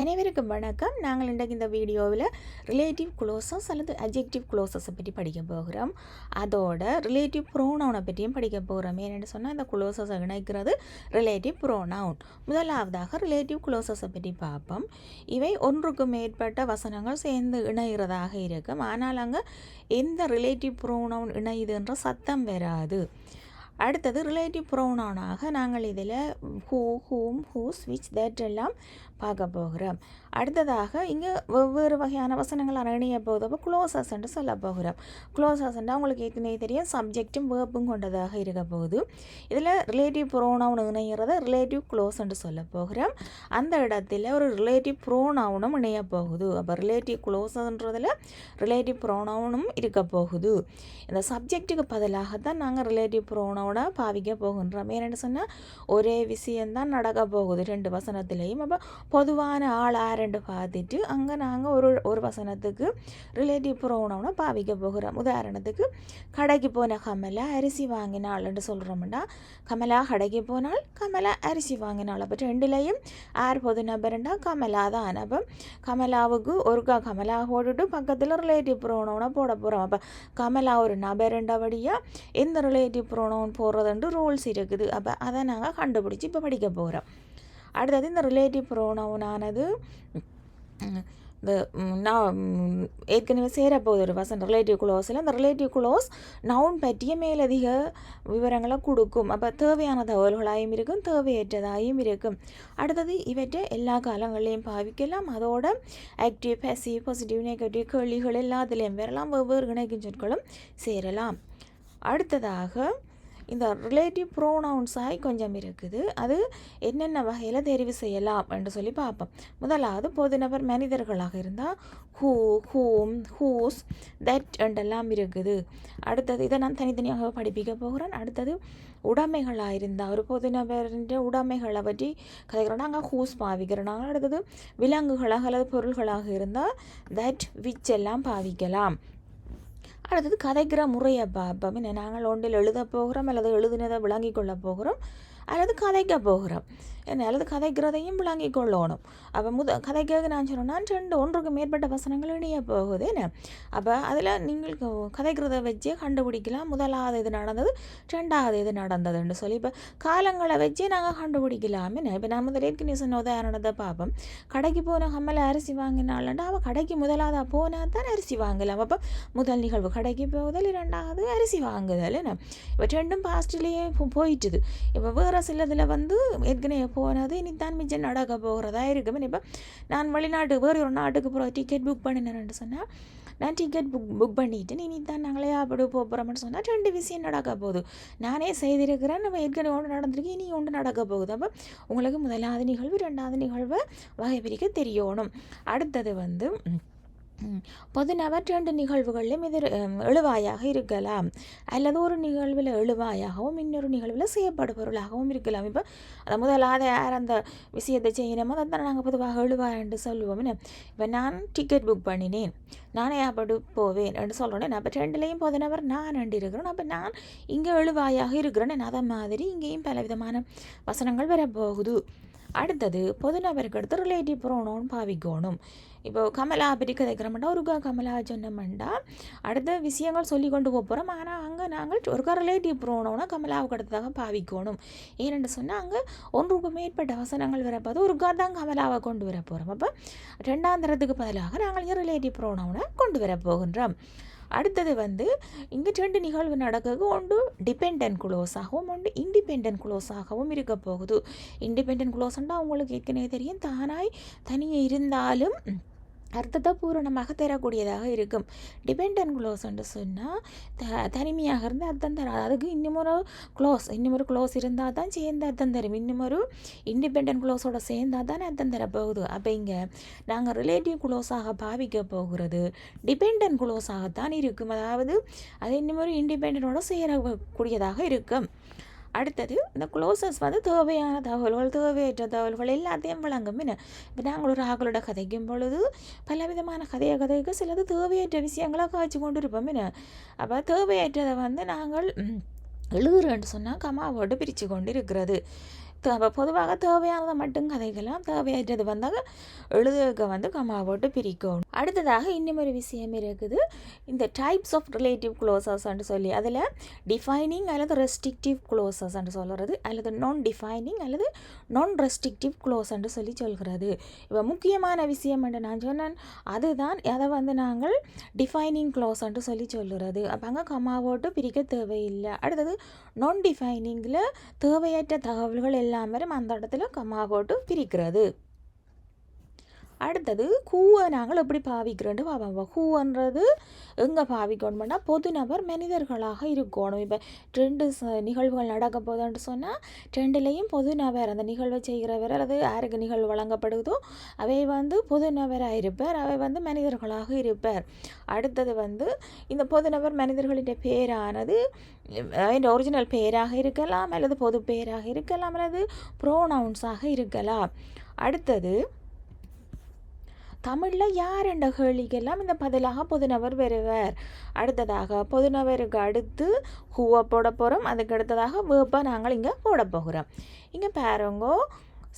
அனைவருக்கும் வணக்கம். நாங்கள் இன்றைக்கு இந்த வீடியோவில் ரிலேட்டிவ் க்ளோசஸ் அல்லது அட்ஜெக்டிவ் க்ளோசஸை பற்றி படிக்க போகிறோம். அதோட ரிலேட்டிவ் ப்ரோனவுனை பற்றியும் படிக்க போகிறோம். ஏன்னு சொன்னால் இந்த க்ளோசஸை இணைக்கிறது ரிலேட்டிவ் ப்ரோனவுன். முதலாவதாக ரிலேட்டிவ் க்ளோசஸை பற்றி பார்ப்போம். இவை ஒன்றுக்கும் மேற்பட்ட வசனங்கள் சேர்ந்து இணைகிறதாக இருக்கும். ஆனால் அங்கே எந்த ரிலேட்டிவ் ப்ரோனவுன் இணையுதுன்ற சத்தம் வராது. அடுத்தது ரிலேட்டிவ் ப்ரோனவுனாக நாங்கள் இதில் who, whom, whose, which, that எல்லாம் பார்க்க போகிறோம். அடுத்ததாக இங்கே வெவ்வேறு வகையான வசனங்கள் இணைய போகுது. அப்போ க்ளோசஸ் என்று சொல்ல போகிறோம். க்ளோசஸ் என்றால் உங்களுக்கு ஏற்கனவே தெரியும் சப்ஜெக்டும் வேர்பும் கொண்டதாக இருக்க போகுது. இதில் ரிலேட்டிவ் ப்ரோனவுன் இணைகிறத ரிலேட்டிவ் க்ளோஸ் என்று சொல்ல போகிறோம். அந்த இடத்துல ஒரு ரிலேட்டிவ் ப்ரோனவுனும் இணைய போகுது. அப்போ ரிலேட்டிவ் க்ளோசஸ்ன்றதில் ரிலேட்டிவ் ப்ரோனவுனும் இருக்க போகுது. இந்த சப்ஜெக்ட்டுக்கு பதிலாகத்தான் நாங்கள் ரிலேட்டிவ் ப்ரோனவுனை பாவிக்க போகின்றோம். ஏன்னு சொன்னால் ஒரே விஷயந்தான் நடக்க போகுது ரெண்டு வசனத்திலையும். அப்போ பொதுவான ஆள் ஆரண்டு பார்த்துட்டு அங்கே நாங்கள் ஒரு வசனத்துக்கு ரிலேட்டிவ் ப்ரோனவுனை பாவிக்க போகிறோம். உதாரணத்துக்கு கடைக்கு போன கமலா அரிசி வாங்கினாள்னு சொல்கிறோம்னா கமலா கடைக்கு போனால் கமலா அரிசி வாங்கினாள். அப்போ ரெண்டுலேயும் ஆர் பொது நபர்ண்டா கமலா தான். அப்போ கமலாவுக்கு ஒருக்கா கமலா போட்டுட்டு பக்கத்தில் ரிலேட்டிவ் ப்ரோனவுனை போட போகிறோம். அப்போ கமலா ஒரு நபர்ண்டபடியாக எந்த ரிலேட்டிவ் ப்ரோனவுன் போடுறதுன்ட்டு ரூல்ஸ் இருக்குது. அப்போ அதை நாங்கள் கண்டுபிடிச்சி இப்போ படிக்க போகிறோம். அடுத்தது இந்த ரிலேட்டிவ் ப்ரோனவுனானது இந்த ஏற்கனவே சேரப்போகுது ஒரு வசனம் ரிலேட்டிவ் க்ளோஸில். அந்த ரிலேட்டிவ் க்ளோஸ் நவுன் பற்றிய மேலதிக விவரங்களை கொடுக்கும். அப்போ தேவையான தகவல்களாயும் இருக்கும், தேவையற்றதாயும் இருக்கும். அடுத்தது இவற்றை எல்லா காலங்களையும் பாவிக்கலாம். அதோட ஆக்டிவ், பேசிவ், பாசிட்டிவ், நெகட்டிவ் கேள்விகள் எல்லாத்துலேயும் வரலாம். வெவ்வேறு இணைக்கும் சொற்களும் சேரலாம். அடுத்ததாக இந்த ரிலேட்டிவ் ப்ரோனவுன்ஸாய் கொஞ்சம் இருக்குது. அது என்னென்ன வகையில் தெரிவு செய்யலாம் என்று சொல்லி பார்ப்போம். முதலாவது பொதுநபர் மனிதர்களாக இருந்தால் ஹூ, ஹூம், ஹூஸ், தட் என்றெல்லாம் இருக்குது. அடுத்தது இதை நான் தனித்தனியாக படிப்பிக்க போகிறேன். அடுத்தது உடைமைகளாக இருந்தால் ஒரு பொதுநபரின் உடைமைகளை பற்றி கதைக்கிறோம், நாங்கள் ஹூஸ் பாவிக்கிறோம். நாங்கள் அடுத்தது விலங்குகளாக அல்லது பொருள்களாக இருந்தால் தட், விச் எல்லாம் பாவிக்கலாம். அடுத்தது கதைக்கிற முறையை பார்ப்போம். நாங்கள் ஒன்றில் எழுத போகிறோம் அல்லது எழுதினதை விளங்கி கொள்ள போகிறோம் அல்லது கதைக்க போகிறோம். என்ன அல்லது கதைக்கிறதையும் விளங்கி கொள்ளணும். அப்போ கதைக்க நான் சொன்னேன்னா ஒன்றுக்கு மேற்பட்ட வசனங்கள் இணைய போகுது. என்ன அப்போ அதில் நீங்கள் கதைக்கிறத வச்சே கண்டுபிடிக்கலாம். முதலாவது இது நடந்தது, ரெண்டாவது இது நடந்ததுன்னு சொல்லி இப்போ காலங்களை வச்சே நாங்கள் கண்டுபிடிக்கலாம். என்ன இப்போ நான் முதல் ஏற்கனவே சொன்ன உதாரணத்தை பார்ப்போம். கடைக்கு போன கம்மலை அரிசி வாங்கினாள்ண்டா அவள் கடைக்கு முதலாவதாக போனால் தான் அரிசி வாங்கலாம். அப்போ முதல் நிகழ்வு கடைக்கு போகுதல், இரண்டாவது அரிசி வாங்குதல். என்ன இப்போ ரெண்டும் பாஸ்ட்லேயே போயிட்டுது. இப்போ வேறு சிலதில் ஏற்கனவே போனது இனித்தான் மிச்சம் நடக்க போகிறதா இருக்கும். இப்போ நான் வெளிநாட்டு வேறு ஒரு நாட்டுக்கு போகிற டிக்கெட் புக் பண்ணினேன்னு சொன்னால் நான் டிக்கெட் புக் பண்ணிவிட்டு இனித்தான் நாங்களே அப்படி போகிறோம்னு சொன்னால் ரெண்டு விஷயம் நடக்க போகுது. நானே செய்திருக்கிறேன், நம்ம ஏற்கனவே ஒன்று நடந்திருக்கு, இனி ஒன்று நடக்க போகுது. அப்போ உங்களுக்கு முதலாவது நிகழ்வு ரெண்டாவது நிகழ்வை வகை பிரிக்க தெரியணும். அடுத்தது பொதுநபர் ரெண்டு நிகழ்வுகளிலும் இது எழுவாயாக இருக்கலாம் அல்லது ஒரு நிகழ்வில் எழுவாயாகவும் இன்னொரு நிகழ்வில் செய்யப்படுபவர்களாகவும் இருக்கலாம். இப்போ அதை முதலாவது யார் அந்த விஷயத்தை செய்யணுமோ அதை தான் நாங்கள் பொதுவாக எழுவாய் என்று சொல்லுவோம். இப்போ நான் டிக்கெட் புக் பண்ணினேன், நானே அப்படி போவேன் என்று சொல்கிறேன். அப்போ ரெண்டுலேயும் பொதுநபர் நான் ரெண்டு இருக்கிறேன். அப்போ நான் இங்கே எழுவாயாக இருக்கிறேன். அதை மாதிரி இங்கேயும் பலவிதமான வசனங்கள் வரப்போகுது. அடுத்தது பொதுநபருக்கு அடுத்து ரிலேட்டிவ் ப்ரோனவுன் பாவிக்கணும். இப்போ கமலா பற்றி கதைக்கிறோம்டா ஒருக்கா கமலா சொன்னோம்டா அடுத்த விஷயங்கள் சொல்லி கொண்டு போகிறோம். ஆனால் அங்கே நாங்கள் ஒருக்கா ரிலேட்டிவ் ப்ரோனவுனை கமலாவுக்கு அடுத்ததாக பாவிக்கணும். ஏன்னு சொன்னால் அங்கே ஒன்றுக்கு மேற்பட்ட வசனங்கள் வரப்போது ஒருக்கா தான் கமலாவை கொண்டு வர போகிறோம். அப்போ ரெண்டாம் தரத்துக்கு பதிலாக நாங்கள் இங்கே ரிலேட்டிவ் ப்ரோனவுனை கொண்டு வர போகின்றோம். அடுத்தது இங்கே ரெண்டு நிகழ்வு நடக்கிறது. ஒன்று டிபெண்டன்ட் க்ளோஸாகவும் ஒன்று இண்டிபெண்டன்ட் க்ளோஸாகவும் இருக்க போகுது. இண்டிபெண்டன்ட் க்ளோஸ்ன்றால் உங்களுக்கு ஏற்கனவே தெரியும், தானாய் தனியே இருந்தாலும் அர்த்தத்தை பூரணமாக தரக்கூடியதாக இருக்கும். டிபெண்டன்ட் க்ளோஸ் என்று சொன்னால் தனிமையாக இருந்து அர்த்தம் தராது. அதுக்கு இன்னுமொரு க்ளோஸ் இருந்தால் தான் சேர்ந்து அர்த்தம் தரும். இன்னுமொரு இண்டிபெண்டன்ட் க்ளோஸோட சேர்ந்தால் தான் அர்த்தம் தரப்போகுது. அப்போ இங்கே நாங்கள் ரிலேட்டிவ் க்ளோஸாக பாவிக்க போகிறது டிபெண்டன்ட் க்ளோஸாகத்தான் இருக்கும். அதாவது அது இன்னுமொரு இண்டிபெண்டனோட சேரக்கூடியதாக இருக்கும். அடுத்தது இந்த க்ளோசஸ் தேவையான தகவல்கள், தேவையற்ற தகவல்கள் எல்லாத்தையும் வழங்கும். இப்போ நாங்கள் ஒரு ஆக்களோட கதைக்கும் பொழுது பலவிதமான கதைக்க சிலது தேவையற்ற விஷயங்களை காய்ச்சி கொண்டு இருப்போம். அப்போ தேவையற்றதை நாங்கள் எழுதுறேன்னு சொன்னால் கமாவோடு பிரித்து கொண்டு இருக்கிறது. பொதுவாக தேவையானதை மட்டும் கதைக்கலாம், தேவையற்றது வந்தால் எழுதுக வந்து கம்மா போட்டு பிரிக்கணும். அடுத்ததாக இன்னும் ஒரு விஷயம் இருக்குது, இந்த டைப்ஸ் ஆஃப் ரிலேட்டிவ் க்ளோசஸ்ன்னு சொல்லி அதில் டிஃபைனிங் அல்லது ரெஸ்ட்ரிக்டிவ் க்ளோசஸ்ன்னு சொல்கிறது, அல்லது நான் டிஃபைனிங் அல்லது நான் ரெஸ்ட்ரிக்டிவ் க்ளோஸ்ன்னு சொல்லி சொல்கிறது. இப்போ முக்கியமான விஷயம் என்று நான் சொன்னேன், அதுதான் அதை வந்து நாங்கள் டிஃபைனிங் க்ளோஸ்ன்னு சொல்லி சொல்கிறது. அப்போ அங்கே கம்மா போட்டு பிரிக்க தேவையில்லை. அடுத்தது நான் டிஃபைனிங்கில் தேவையற்ற தகவல்கள் எல்லாமே அந்த இடத்துல கம்மா போட்டு பிரிக்கிறது. அடுத்தது ஹூவை நாங்கள் எப்படி பாவிக்கிறோன்னு பார்ப்போம். ஹூன்றது எங்கே பாவிக்கணும்னா பொது நபர் மனிதர்களாக இருக்கணும். இப்போ 2 நிகழ்வுகள் நடக்க போதுன்னு சொன்னால் 2லேயும் பொது நபர் அந்த நிகழ்வை செய்கிறவர் அல்லது யாருக்கு நிகழ்வு வழங்கப்படுதோ அவை வந்து பொது நபராக இருப்பார், அவை வந்து மனிதர்களாக இருப்பார். அடுத்தது வந்து இந்த பொது நபர் மனிதர்களின் பேரானது அதன் ஒரிஜினல் பேராக இருக்கலாம், அல்லது பொது பேராக இருக்கலாம், அல்லது ப்ரோனவுன்ஸாக இருக்கலாம். அடுத்தது தமிழில் யார் என்ற கேள்விக்கெல்லாம் இந்த பதிலாக பொதுநபர் வருவார். அடுத்ததாக பொதுநபருக்கு அடுத்து ஹூவை போட போகிறோம், அதுக்கு அடுத்ததாக வேர்ப்பை நாங்கள் இங்கே போட போகிறோம். இங்கே பாருங்கோ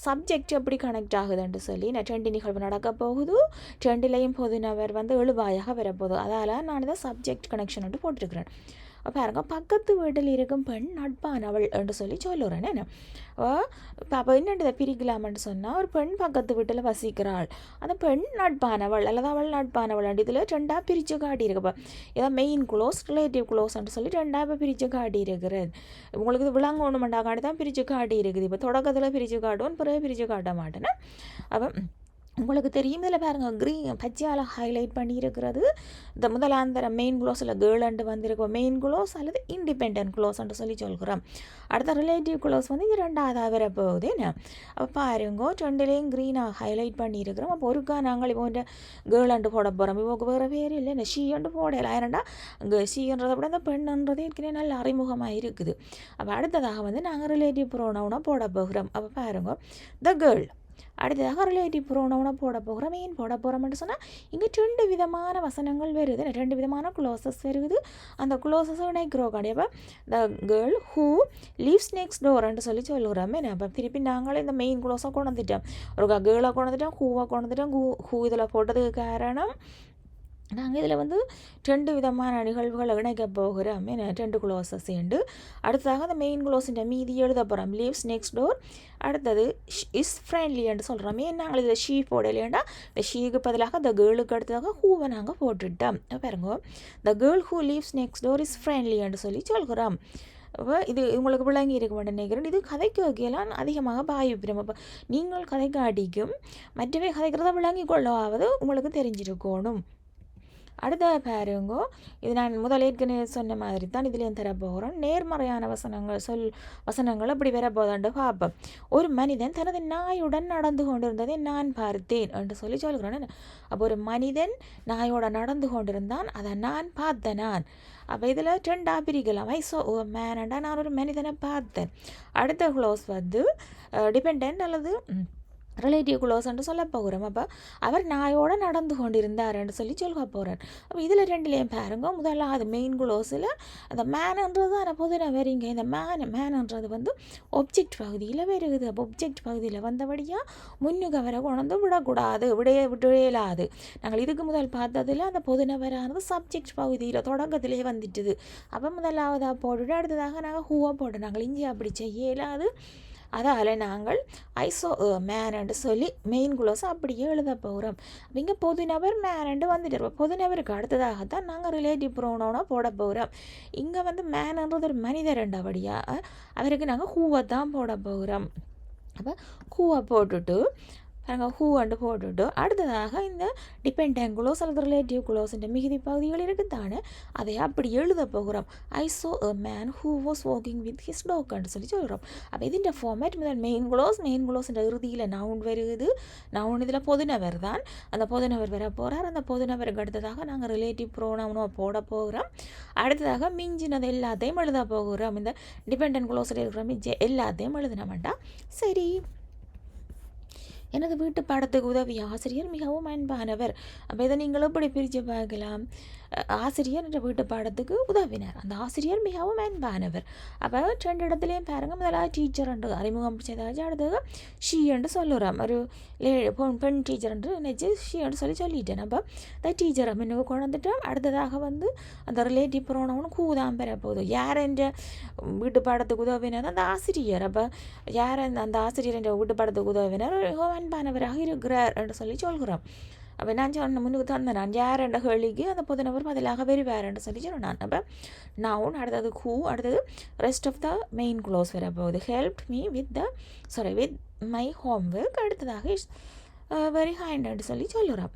சப்ஜெக்ட் எப்படி கனெக்ட் ஆகுதுன்னு சொல்லி நான் 2 நிகழ்வு நடக்க போகுது, 2லேயும் பொதுநபர் வந்து எழுவாயாக வரப்போகுது. அதால் நான் இதை சப்ஜெக்ட் கனெக்ஷன் வந்து போட்டிருக்கிறேன். பாருங்க, பக்கத்து வீட்டில் இருக்கும் பெண் நட்பானவள் என்று சொல்லி சொல்லுறேன். என்ன அப்போ என்னென்று பிரிக்கலாம்னு சொன்னால், ஒரு பெண் பக்கத்து வீட்டில் வசிக்கிறாள், அந்த பெண் நட்பானவள் அல்லது அவள் நட்பானவள் அண்டு இதில் 2ஆக பிரித்து காட்டியிருக்கப்போ ஏதாவது மெயின் க்ளோஸ் ரிலேட்டிவ் க்ளோஸ்ன்னு சொல்லி 2ஆக இப்போ பிரித்து காட்டியிருக்கிறது. உங்களுக்கு இது விளங்கணுமெண்டா காட்டி தான் பிரித்து காட்டி இருக்குது. இப்போ தொடக்கத்தில் பிரித்து காட்டுவோம், பிறகு பிரித்து காட்ட மாட்டேன்னா. அப்போ உங்களுக்கு தெரியும், இதில் பாருங்கள் பச்சையால் ஹைலைட் பண்ணியிருக்கிறது இந்த முதலாந்தர மெயின் க்ளோஸில் கேர்ள்ண்டு வந்திருக்கோம். மெயின் க்ளோஸ் அல்லது இண்டிபெண்ட் க்ளோஸ்ன்னு சொல்லி சொல்கிறோம். அடுத்த ரிலேட்டிவ் க்ளோஸ் வந்து இது 2ஆக வரப்போகுது. என்ன அப்போ பாருங்கோ 2லேயும் க்ரீனாக ஹைலைட் பண்ணியிருக்கிறோம். அப்போ ஒருக்கா நாங்கள் இப்போ கேர்ள்ண்டு போட போகிறோம். இப்போ வேறு பேர் இல்லை, என்ன ஷீண்டு போடலாம். ஏன்னா அங்கே ஷீன்றதை விட அந்த பெண்ணுன்றதே ஏற்கனவே நல்ல அறிமுகமாக இருக்குது. அப்போ அடுத்ததாக வந்து நாங்கள் ரிலேட்டிவ் ப்ரோனவுனாக போட போகிறோம். அப்போ பாருங்க த கேர்ள். அடுத்ததாக ரிலேட்டிவ் ப்ரோனவுனை போட போகிறோம். ஏன் போட போகிறோம்னு சொன்னால் இங்கே 2 விதமான வசனங்கள் வருது, 2 விதமான க்ளோசஸ் வருது. அந்த க்ளோசஸை இணைக்கிறோம் கிடையாது. The girl who lives next டோர்ன்னு சொல்லி சொல்லுறோம். அப்போ திருப்பி நாங்களே இந்த மெயின் க்ளோஸை கொண்டு வந்துட்டோம். ஒரு கேர்ளை கொண்டு வந்துட்டோம், ஹூவை கொண்டு வந்துட்டோம். ஹூ இதில் போட்டதுக்கு காரணம் நாங்கள் இதில் வந்து 2 விதமான நிகழ்வுகளை இணைக்க போகிறோம். 2 க்ளோசஸ் உண்டு. அடுத்ததாக அந்த மெயின் க்ளோஸின் மீதி எழுத போகிறோம். Leaves next door. அடுத்தது இஸ் ஃப்ரெண்ட்லின்னு சொல்கிறோம். நாங்கள் இதில் ஷீ போடலையாண்டா இந்த ஷீக்கு பதிலாக த கேர்ளுக்கு அடுத்ததாக ஹூவை நாங்கள் போட்டுட்டோம். பாருங்க, the girl who lives next door is ஃப்ரெண்ட்லின்னு சொல்லி சொல்கிறோம். அப்போ இது உங்களுக்கு விளங்கி இருக்க மாட்டேன் நினைக்கிறேன். இது கதைக்கு வைக்கலாம் அதிகமாக பாவிப்பிடும். அப்போ நீங்கள் கதைக்கு அடிக்கும் மற்றவை கதைக்கிறத விளங்கி கொள்ளாவது உங்களுக்கு தெரிஞ்சிருக்கணும். அடுத்த பாருங்கோ, இது நான் முதல் ஏற்கனவே சொன்ன மாதிரி தான் இதுலேயும் தரப்போகிறோம். நேர்மறையான வசனங்கள் அப்படி வரப்போதாண்டு பார்ப்போம். ஒரு மனிதன் தனது நாயுடன் நடந்து கொண்டிருந்ததை நான் பார்த்தேன் என்று சொல்லி சொல்கிறேன். அப்போ ஒரு மனிதன் நாயோட நடந்து கொண்டிருந்தான், அதை நான் பார்த்தேன். நான் அப்போ இதில் 2ஆக பிரிக்கலாம். மேனண்டா நான் ஒரு மனிதனை பார்த்தேன். அடுத்த க்ளோஸ் வந்து டிபெண்ட் அல்லது ரிலேட்டிவ் க்ளோஸ்ன்னு சொல்ல போகிறோம். அப்போ அவர் நாயோடு நடந்து கொண்டிருந்தார்ன்னு சொல்லி சொல்ல போகிறார். அப்போ இதில் 2லேயும் பாருங்க, முதலாவது மெயின் க்ளோஸில் அந்த மேன்ன்றது அந்த பொதுன வரீங்க. இந்த மேன்ன்றது வந்து ஒப்ஜெக்ட் பகுதியில் வருகுது. அப்போ ஒப்ஜெக்ட் பகுதியில் வந்தபடியாக முன்னுக்கு வர கொண்டு விடக்கூடாது, விடையலாது. நாங்கள் இதுக்கு முதல் பார்த்ததில் அந்த பொதுநபரானது சப்ஜெக்ட் பகுதியில் தொடக்கத்திலே வந்துட்டுது. அப்போ முதலாவதாக போட்டுட்டு அடுத்ததாக நாங்கள் ஹூவை போட்டு நாங்கள் இங்கே அப்படி செய்ய இயலாது. அதால் நாங்கள் மேனண்டு சொல்லி மெயின் க்ளோஸை அப்படியே எழுத போகிறோம். இங்கே பொதுநபர் மேனண்டு வந்துட்டு பொதுநபருக்கு அடுத்ததாகத்தான் நாங்கள் ரிலேட்டிவ் ப்ரோனவுனாக போட போகிறோம். இங்கே வந்து மேனன்றது ஒரு மனிதர் ரெண்டாவடியாக அவருக்கு நாங்கள் ஹூவை தான் போட போகிறோம். அப்போ ஹூவை போட்டுட்டு நாங்கள் ஹூண்டு போட்டுட்டு அடுத்ததாக இந்த டிபெண்டன்ட் க்ளோஸ் அல்லது ரிலேட்டிவ் க்ளோஸ் இந்த மிகுதி பகுதிகள் இருக்குதானே அதை அப்படி எழுத போகிறோம். I saw a man who was walking with his டாக்ன்னு சொல்லி சொல்கிறோம். அப்போ இதுன்ற ஃபார்மேட் முதல் மெயின் க்ளோஸ் இந்த இறுதியில் நவுன் வருது. நவுன் இதில் பொதுநபர் தான். அந்த பொதுநபர் வர போகிறார். அந்த பொதுநபருக்கு அடுத்ததாக நாங்கள் ரிலேட்டிவ் ப்ரோனவுனை போட போகிறோம். அடுத்ததாக மிஞ்சினது எல்லாத்தையும் எழுத போகிறோம். இந்த டிபெண்டன்ட் க்ளோஸில் இருக்கிற எல்லாத்தையும் எழுதின மாட்டா. சரி, எனது வீட்டு பாடத்துக்கு உதவிய ஆசிரியர் மிகவும் அன்பானவர். அப்போ இதை நீங்களும் இப்படி பிரித்து பார்க்கலாம். ஆசிரியர் என்ற வீட்டு பாடத்துக்கு உதவினார். அந்த ஆசிரியர் மிகவும் அன்பானவர். அப்போ 2 இடத்துலையும் பாருங்கள். முதலாக டீச்சர் என்று அறிமுகம் செய்தாச்சு. அடுத்தது ஷீ என்று சொல்லுறோம். ஒரு பெண் டீச்சர் என்று நினச்சி ஷீ என்று சொல்லிட்டேன். அப்போ இந்த டீச்சரை முன்னுக்கு கொண்டு வந்துட்டோம். அடுத்ததாக வந்து அந்த ரிலேட்டிவ் ப்ரோனவுன் கூதான் பெற போகுது. யார் என்ற வீட்டு பாடத்துக்கு உதவினர்? அந்த ஆசிரியர். அப்போ யார் அந்த ஆசிரியர் என்ற வீட்டு பாடத்துக்கு உதவினர் அன்பானவராக இருக்கிறார் என்று சொல்கிறோம். அப்போ நான் சொன்ன முன்னுக்கு தந்தேன். நான் யார் என்ற கேள்விக்கு அந்த பொதுநபர் பதிலாக வருவார் என்று சொன்னேன். அப்போ நவுன், அடுத்தது ஹூ, அடுத்தது rest of the main clause வரப்போகுது. Help me with my homework. அடுத்ததாக இஸ் வெரி ஹைண்ட் என்று சொல்லுகிறோம்.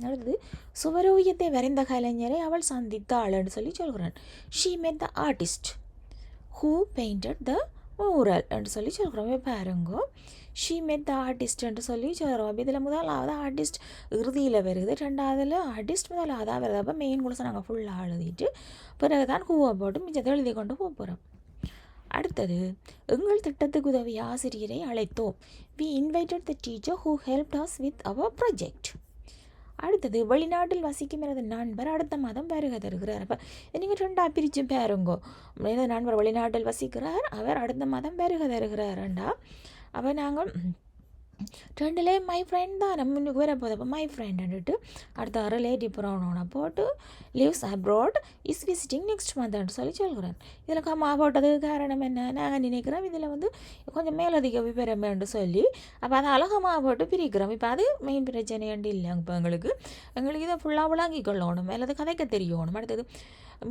அடுத்தது சுவரோயத்தை வரைந்த கலைஞரை அவள் சந்தித்தாள் என்று சொல்கிறேன். She met the artist who painted the mural என்று சொல்கிறோம். பாருங்கோ, ஷீ met the artist என்று சொல்கிறோம். இதில் முதலாவது ஆர்டிஸ்ட் இறுதியில் வருது, 2வதுல ஆர்டிஸ்ட் முதலாவதாக வருது. அப்போ மெயின் குலசை நாங்கள் ஃபுல்லாக எழுதிட்டு பிறகு தான் ஹூவை போட்டு மிச்சத்தை எழுதி கொண்டு போகிறோம். அடுத்தது எங்கள் திட்டத்துக்கு உதவிய ஆசிரியரை அழைத்தோம். we invited the teacher who helped us with our project. அடுத்தது வெளிநாட்டில் வசிக்கும் எனது நண்பர் அடுத்த மாதம் வருகை தருகிறார். அப்போ நீங்கள் 2ஆக பிரித்து பாருங்கோ. எனது நண்பர் வெளிநாட்டில் வசிக்கிறார், அவர் அடுத்த மாதம் வருகை தருகிறார்ண்டா. அப்போ நாங்கள் 2லேயே மை ஃப்ரெண்ட் தான் நம்ம முன்னுக்கு வர போகுது. அப்போ மை ஃப்ரெண்டுன்ட்டு அடுத்த ரிலேட்டிவ் ப்ரௌனோனை போட்டு lives abroad is visiting next மந்த்ன்னு சொல்கிறேன். இதில் கம்மா போட்டதுக்கு காரணம் என்ன? நாங்கள் நினைக்கிறோம் இதில் வந்து கொஞ்சம் மேலதிக விவரம்னு சொல்லி அப்போ அதை அழகமா போட்டு பிரிக்கிறோம். இப்போ அது மெயின் பிரச்சனை இல்லை. இப்போ எங்களுக்கு இதை ஃபுல்லாக விளங்கி கொள்ளணும், அல்லது கதைக்க தெரியணும். அடுத்தது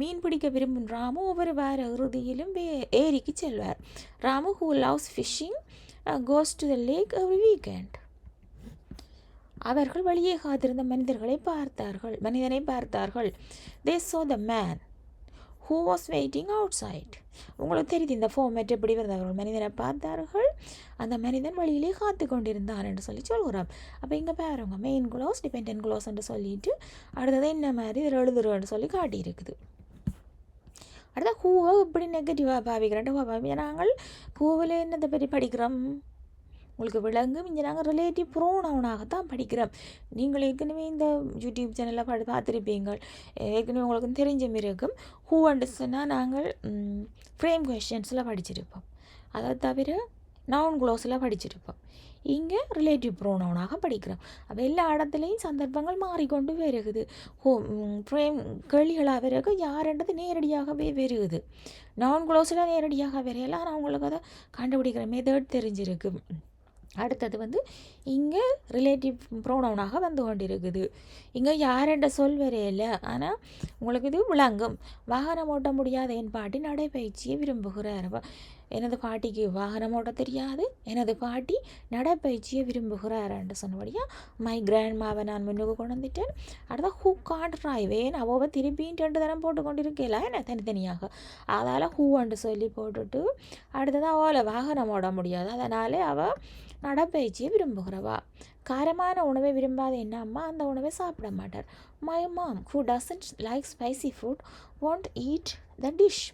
மீன் பிடிக்க விரும்பும் ராமு ஒவ்வொரு வார இறுதியிலும் ஏரிக்கு செல்வார். Ramu who loves fishing goes to the lake every weekend. அவர்கள் வெளியே காத்திருந்த மனிதனை பார்த்தார்கள். They saw the man who was waiting outside. உங்களுக்கு தெரியுது இந்த ஃபார்மேட் எப்படி வந்தவர்கள் மனிதனை பார்த்தார்கள், அந்த மனிதன் வழியிலே காத்து கொண்டிருந்தார் என்று சொல்கிறோம். அப்போ இங்கே பாருங்க, மெயின் க்ளோஸ் டிபெண்டன்ட் க்ளோஸ் என்று சொல்லிட்டு அடுத்தது என்ன மாதிரி இதில் எழுதுறோன்னு சொல்லி காட்டியிருக்குது. அடுத்த ஹூவை இப்படி நெகட்டிவாக பாவிக்கிறேன். நாங்கள் ஹூவில் என்னத்தை பற்றி படிக்கிறோம் உங்களுக்கு விளங்கும். இங்கே நாங்கள் ரிலேட்டிவ் ப்ரோனவுனாகத்தான் படிக்கிறோம். நீங்கள் ஏற்கனவே இந்த யூடியூப் சேனலில் பார்த்துருப்பீங்கள், ஏற்கனவே உங்களுக்கு தெரிஞ்ச இருக்கும். ஹூ அண்டு சொன்னால் நாங்கள் ஃப்ரேம் கொஷின்ஸில் படிச்சிருப்போம், அதை தவிர நவுன் க்ளோஸில் படிச்சிருப்போம். இங்கே ரிலேட்டிவ் ப்ரோனவுனாக படிக்கிறோம். அப்போ எல்லா இடத்துலையும் சந்தர்ப்பங்கள் மாறிக்கொண்டு வருகுது. ஃப்ரேம் கேள்விகளாக பிறகு யாருன்றது நேரடியாகவே வருகுது. நவுன் க்ளோஸில் நேரடியாக வரையலாம், ஆனால் அவங்களுக்கு அதை கண்டுபிடிக்கிற மெத்தட் தெரிஞ்சிருக்கு. அடுத்தது வந்து இங்கே ரிலேட்டிவ் ப்ரோனவுனாக வந்து கொண்டிருக்குது. இங்கே யாரென்ற சொல் வரையில்லை, ஆனால் உங்களுக்கு இது விளங்கும். வாகனம் ஓட்ட முடியாத என் பாட்டி நடைப்பயிற்சியை விரும்புகிறார். எனது பாட்டிக்கு வாகனம் ஓட்ட தெரியாது, எனது பாட்டி நடைப்பயிற்சியை விரும்புகிறார் என்று சொன்னபடியாக மை கிராண்ட்மாவை நான் முன்னுக்கு கொண்டு வந்துட்டேன். அடுத்த ஹூ காண்ட் ட்ரைவ், ஏன் அவ்வளோ திருப்பியும் 2 தரம் போட்டு கொண்டிருக்கலாம் என்ன தனித்தனியாக, அதால் ஹூ என்று சொல்லி போட்டுட்டு அடுத்தது அவளை வாகனம் ஓட முடியாது, அதனாலே அவள் நடைப்பயிற்சியை விரும்புகிறவா. காரமான உணவை விரும்பாத என்ன அம்மா அந்த உணவை சாப்பிட மாட்டார். My mom who doesn't like spicy food want eat the dish.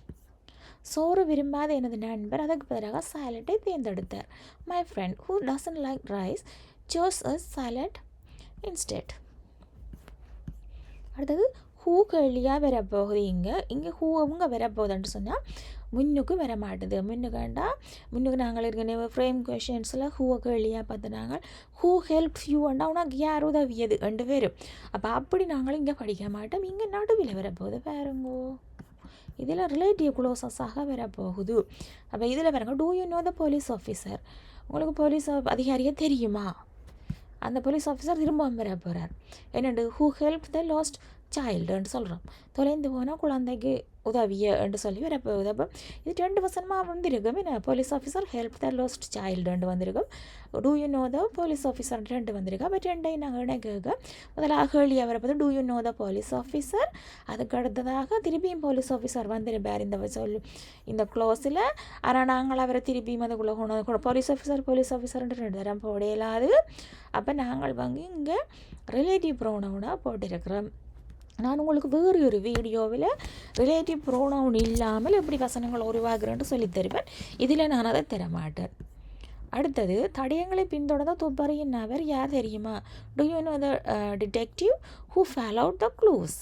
சோறு விரும்பாத எனது நண்பர் அதற்கு பதிலாக சாலட்டை தேர்ந்தெடுத்தார். My friend who doesn't like rice chose a salad instead. அடுத்தது ஹூ கேள்வியாக வரப்போகுது. இங்கே ஹூவுங்க வரப்போகுதுன்னு சொன்னால் முன்னுக்கு வர மாட்டுது. முன்னுக்கு நாங்கள் ஏற்கனவே ஃப்ரேம் கொஷின்ஸில் ஹூவை கேள்வியாக பார்த்து நாங்கள் ஹூ ஹெல்ப்ஸ் யூண்டா உனக்கு யார் உதவியது 2 பேரும். அப்போ அப்படி நாங்களும் இங்கே படிக்க மாட்டோம். இங்கே நடுவில் வரப்போகுது பாருங்கோ, இதில் ரிலேட்டிவ் க்ளோசஸாக வரப்போகுது. அப்போ இதில் பாருங்க, do you know the police officer, உங்களுக்கு போலீஸ் அதிகாரியை தெரியுமா? அந்த போலீஸ் ஆஃபீஸர் திரும்ப வர போகிறார். என்னண்டு ஹூ ஹெல்ப் த லாஸ்ட் சைல்டுன்னு சொல்கிறோம். தொலைந்து போனால் குழந்தைக்கு உதவிய என்று சொல்லி வரப்போகுது. அப்போ இது 2 வசனமாக வந்திருக்கும். என்ன police officer help the lost சைல்டுன்னு வந்திருக்கும். Do you know the police officer 2 வந்திருக்கு. அப்போ 2ஐயும் நாங்கள் இணைக்க முதலாக கேள்வியாக வரப்போது do you know the police officer. அதுக்கு அடுத்ததாக திருப்பியும் போலீஸ் ஆஃபீஸர் வந்திருப்பார் இந்த க்ளோஸில். ஆனால் நாங்கள் அவரை திருப்பியும் அதுக்குள்ளே போலீஸ் ஆஃபீஸர் 2 தரம் போட இயலாது. அப்போ நாங்கள் இங்கே ரிலேட்டிவ் ப்ரோனவுனாக போட்டிருக்கிறோம். நான் உங்களுக்கு வேறு ஒரு வீடியோவில் ரிலேட்டிவ் ப்ரோனவுன் இல்லாமல் எப்படி வசனங்கள் உருவாகுறேன்னு சொல்லி தருவேன். இதில் நான் அதை தர மாட்டேன். அடுத்தது தடயங்களை பின்தொடர்ந்த துப்பறியின் நபர் யார் தெரியுமா? Do you know the detective who fail out the clues?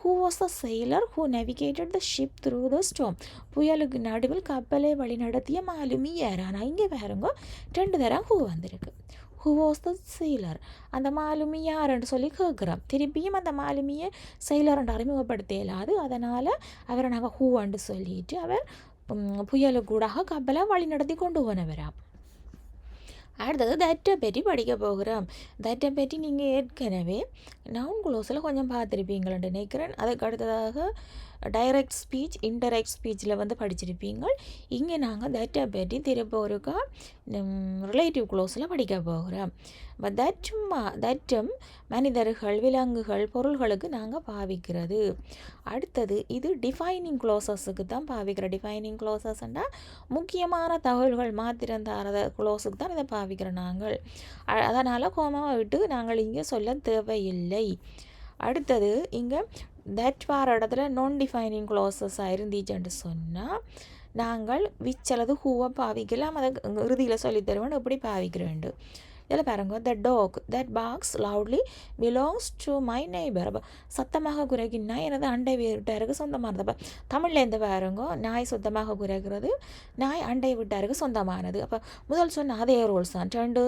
Who was the sailor who navigated the ship through the storm? புயலுக்கு நடுவில் கப்பலை வழி நடத்திய மாலுமி யார்? ஆனால் இங்கே பாருங்க 2 தரம் ஹூ வந்திருக்கு. ஹூ வாஸ் த sailor, அந்த மாலுமி யாருன்னு சொல்லி கேட்குறோம். திருப்பியும் அந்த மாலுமியை செயலர்ன்னு அறிமுகப்படுத்த இயலாது. அதனால் அவரை நாங்கள் ஹூவான்னு சொல்லிட்டு அவர் புயலுக்கூடாக கப்பலை வழி நடத்தி கொண்டு போனவராம். அடுத்தது தட்டை பற்றி படிக்க போகிறோம். தட்டை பற்றி நீங்கள் ஏற்கனவே நவுன் க்ளோஸில் கொஞ்சம் பார்த்துருப்பீங்கள்னு நினைக்கிறேன். அதுக்கு அடுத்ததாக டைரக்ட் ஸ்பீச், இன்டரெக்ட் ஸ்பீச்சில் வந்து படிச்சிருப்பீங்க. இங்கே நாங்கள் தட்டை பற்றி திரும்ப ஒருக்கா ரிலேட்டிவ் க்ளோஸில் படிக்க போகிறோம். தட்டும் மனிதர்கள், விலங்குகள், பொருள்களுக்கு நாங்கள் பாவிக்கிறது. அடுத்தது இது டிஃபைனிங் க்ளோசஸுக்கு தான் பாவிக்கிறோம். டிஃபைனிங் க்ளோசஸ்னால் முக்கியமான தகவல்கள் மாத்திரம் தரத க்ளோஸுக்கு தான் இதை பாவிக்கிறோம் நாங்கள். அதனால் கோமாவை விட்டு நாங்கள் இங்கே சொல்ல தேவையில்லை. அடுத்தது இங்கே தட் வார இடத்துல நான் டிஃபைனிங் க்ளோசஸாக இருந்துச்சுன்னு சொன்னால் நாங்கள் விச் அல்லது ஹூவை பாவிக்கலாம். அதை இறுதியில் சொல்லித்தருவேன் எப்படி பாவிக்கிறேன். இதில் பாருங்க, the dog that barks loudly belongs to my neighbor. அப்போ சத்தமாக குறைக்கினா எனது அண்டை வீட்டாருக்கு சொந்தமானது. அப்போ தமிழ்லேருந்து பாருங்க, நாய் சுத்தமாக குறைக்கிறது, நாய் அண்டை வீட்டாருக்கு சொந்தமானது. அப்போ முதல் சொன்ன அதே ரூல்ஸ் தான். 2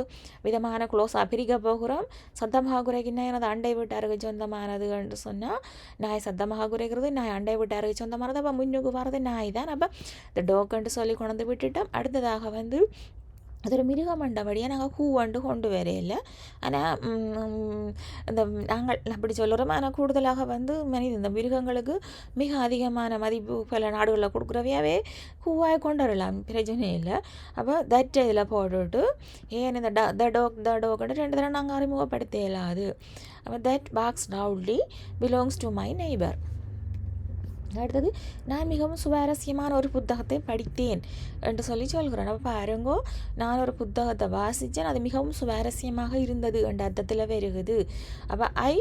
விதமான க்ளோஸாக பிரிக்க போகிறோம். சத்தமாக குறைக்கினா எனது அண்டை வீட்டாருக்கு சொந்தமானது என்று சொன்னால் நாய் சத்தமாக குறைக்கிறது, நாய் அண்டை வீட்டாருக்கு சொந்தமானது. அப்போ முன்னுக்கு வர்றது நாய் தான். அப்போ இந்த டாக்ன்ட்டு சொல்லி கொண்டு விட்டுட்டோம். அடுத்ததாக வந்து அது ஒரு மிருகமண்டபடியாக நாங்கள் ஹூவண்டு கொண்டு வரையில்லை. ஆனால் இந்த நாங்கள் அப்படி சொல்கிறோம். ஆனால் கூடுதலாக வந்து இந்த மிருகங்களுக்கு மிக அதிகமான மதிப்பு பல நாடுகளில் கொடுக்குறவையாவே ஹூவாக கொண்டு வரலாம், பிரச்சனை இல்லை. அப்போ தட் இதில் போட்டுவிட்டு ஏன் இந்த த டோக்குன்னு 2 தடவை நாங்கள் அறிமுகப்படுத்த இயலாது. அப்போ that barks loudly belongs to my neighbor. அடுத்தது நான் மிகவும் சுவாரஸ்யமான ஒரு புத்தகத்தை படித்தேன் என்று சொல்லி சொல்கிறேன். அப்போ பாருங்கோ, நான் ஒரு புத்தகத்தை வாசித்தேன், அது மிகவும் சுவாரஸ்யமாக இருந்தது என்ற அர்த்தத்தில் வருகுது. அப்போ ஐ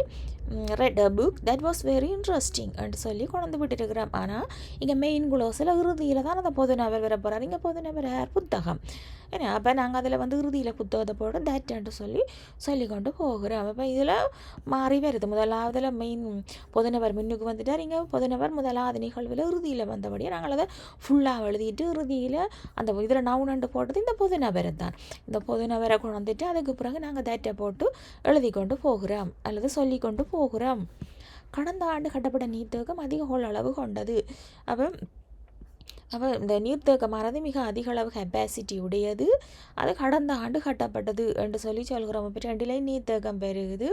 read a book that was very interesting என்று சொல்லி கொண்டு விட்டுருக்கிறோம். ஆனால் இங்கே மெயின் குளோஸில் இறுதியில் தான் அந்த பொதுநபர் வர போகிறார். இங்கே பொதுநபர் யார்? புத்தகம். ஏன்னா அப்போ நாங்கள் அதில் வந்து இறுதியில் புத்தகத்தை போட்டு தட்ன்ட்டு சொல்லி கொண்டு போகிறோம். அப்போ இதில் மாறி வருது. முதலாவதில் மெயின் பொதுநபர் முன்னுக்கு வந்துட்டார். இங்கே பொதுநபர் முதலாவது நிகழ்வில் இறுதியில் வந்தபடியே நாங்கள் அதை ஃபுல்லாக எழுதிட்டு இறுதியில் அந்த இதில் நவுனண்டு போட்டது இந்த பொதுநபரை தான். இந்த பொதுநபரை கொண்டு வந்துட்டு அதுக்கு பிறகு நாங்கள் தட்டை போட்டு எழுதி கொண்டு போகிறோம் அல்லது சொல்லி கொண்டு போகிறோம். கடந்த ஆண்டு கட்டப்பட்ட நீர்த்தேக்கம் அதிக கொள்ளளவு கொண்டது. அப்போ இந்த நீர்த்தேக்கமானது மிக அதிக அளவு கெப்பாசிட்டி உடையது. அது கடந்த ஆண்டு கட்டப்பட்டது என்று சொல்லி சொல்கிறோம். இப்போ 2 நீர்த்தேக்கம் பெருகுது.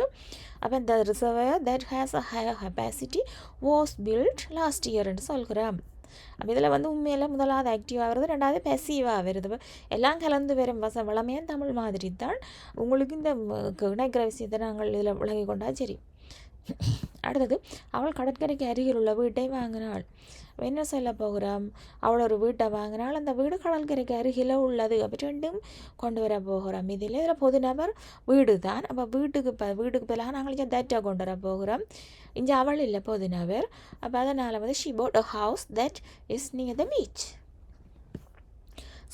அப்போ இந்த receiver that has a higher capacity was built last year என்று சொல்கிறோம். அப்போ இதில் வந்து உண்மையில் முதலாவது ஆக்டிவாக வருது, 2வது பேசிவாக வருது. இப்போ எல்லாம் கலந்து வரும் வளமையான தமிழ் மாதிரி தான். உங்களுக்கு இந்த இணைக்கிற விஷயத்தை நாங்கள் இதில் விளங்கி கொண்டா சரி. அடுத்தது அவள் கடற்கரைக்கு அருகில் உள்ள வீட்டை வாங்கினாள். என்ன சொல்ல போகிறோம்? அவள் ஒரு வீட்டை வாங்கினாள், அந்த வீடு கடற்கரைக்கு அருகில் உள்ளது. அப்போ 2ம் கொண்டு வர போகிறோம். இதில் பொதுநபர் வீடு தான். அப்போ வீட்டுக்கு பதிலாக நாங்கள் இங்கே தட்டை கொண்டு வர போகிறோம். இங்கே அவள் இல்லை, பொதுநபர். அப்போ அதனால் வந்து she bought a house that is near the beach.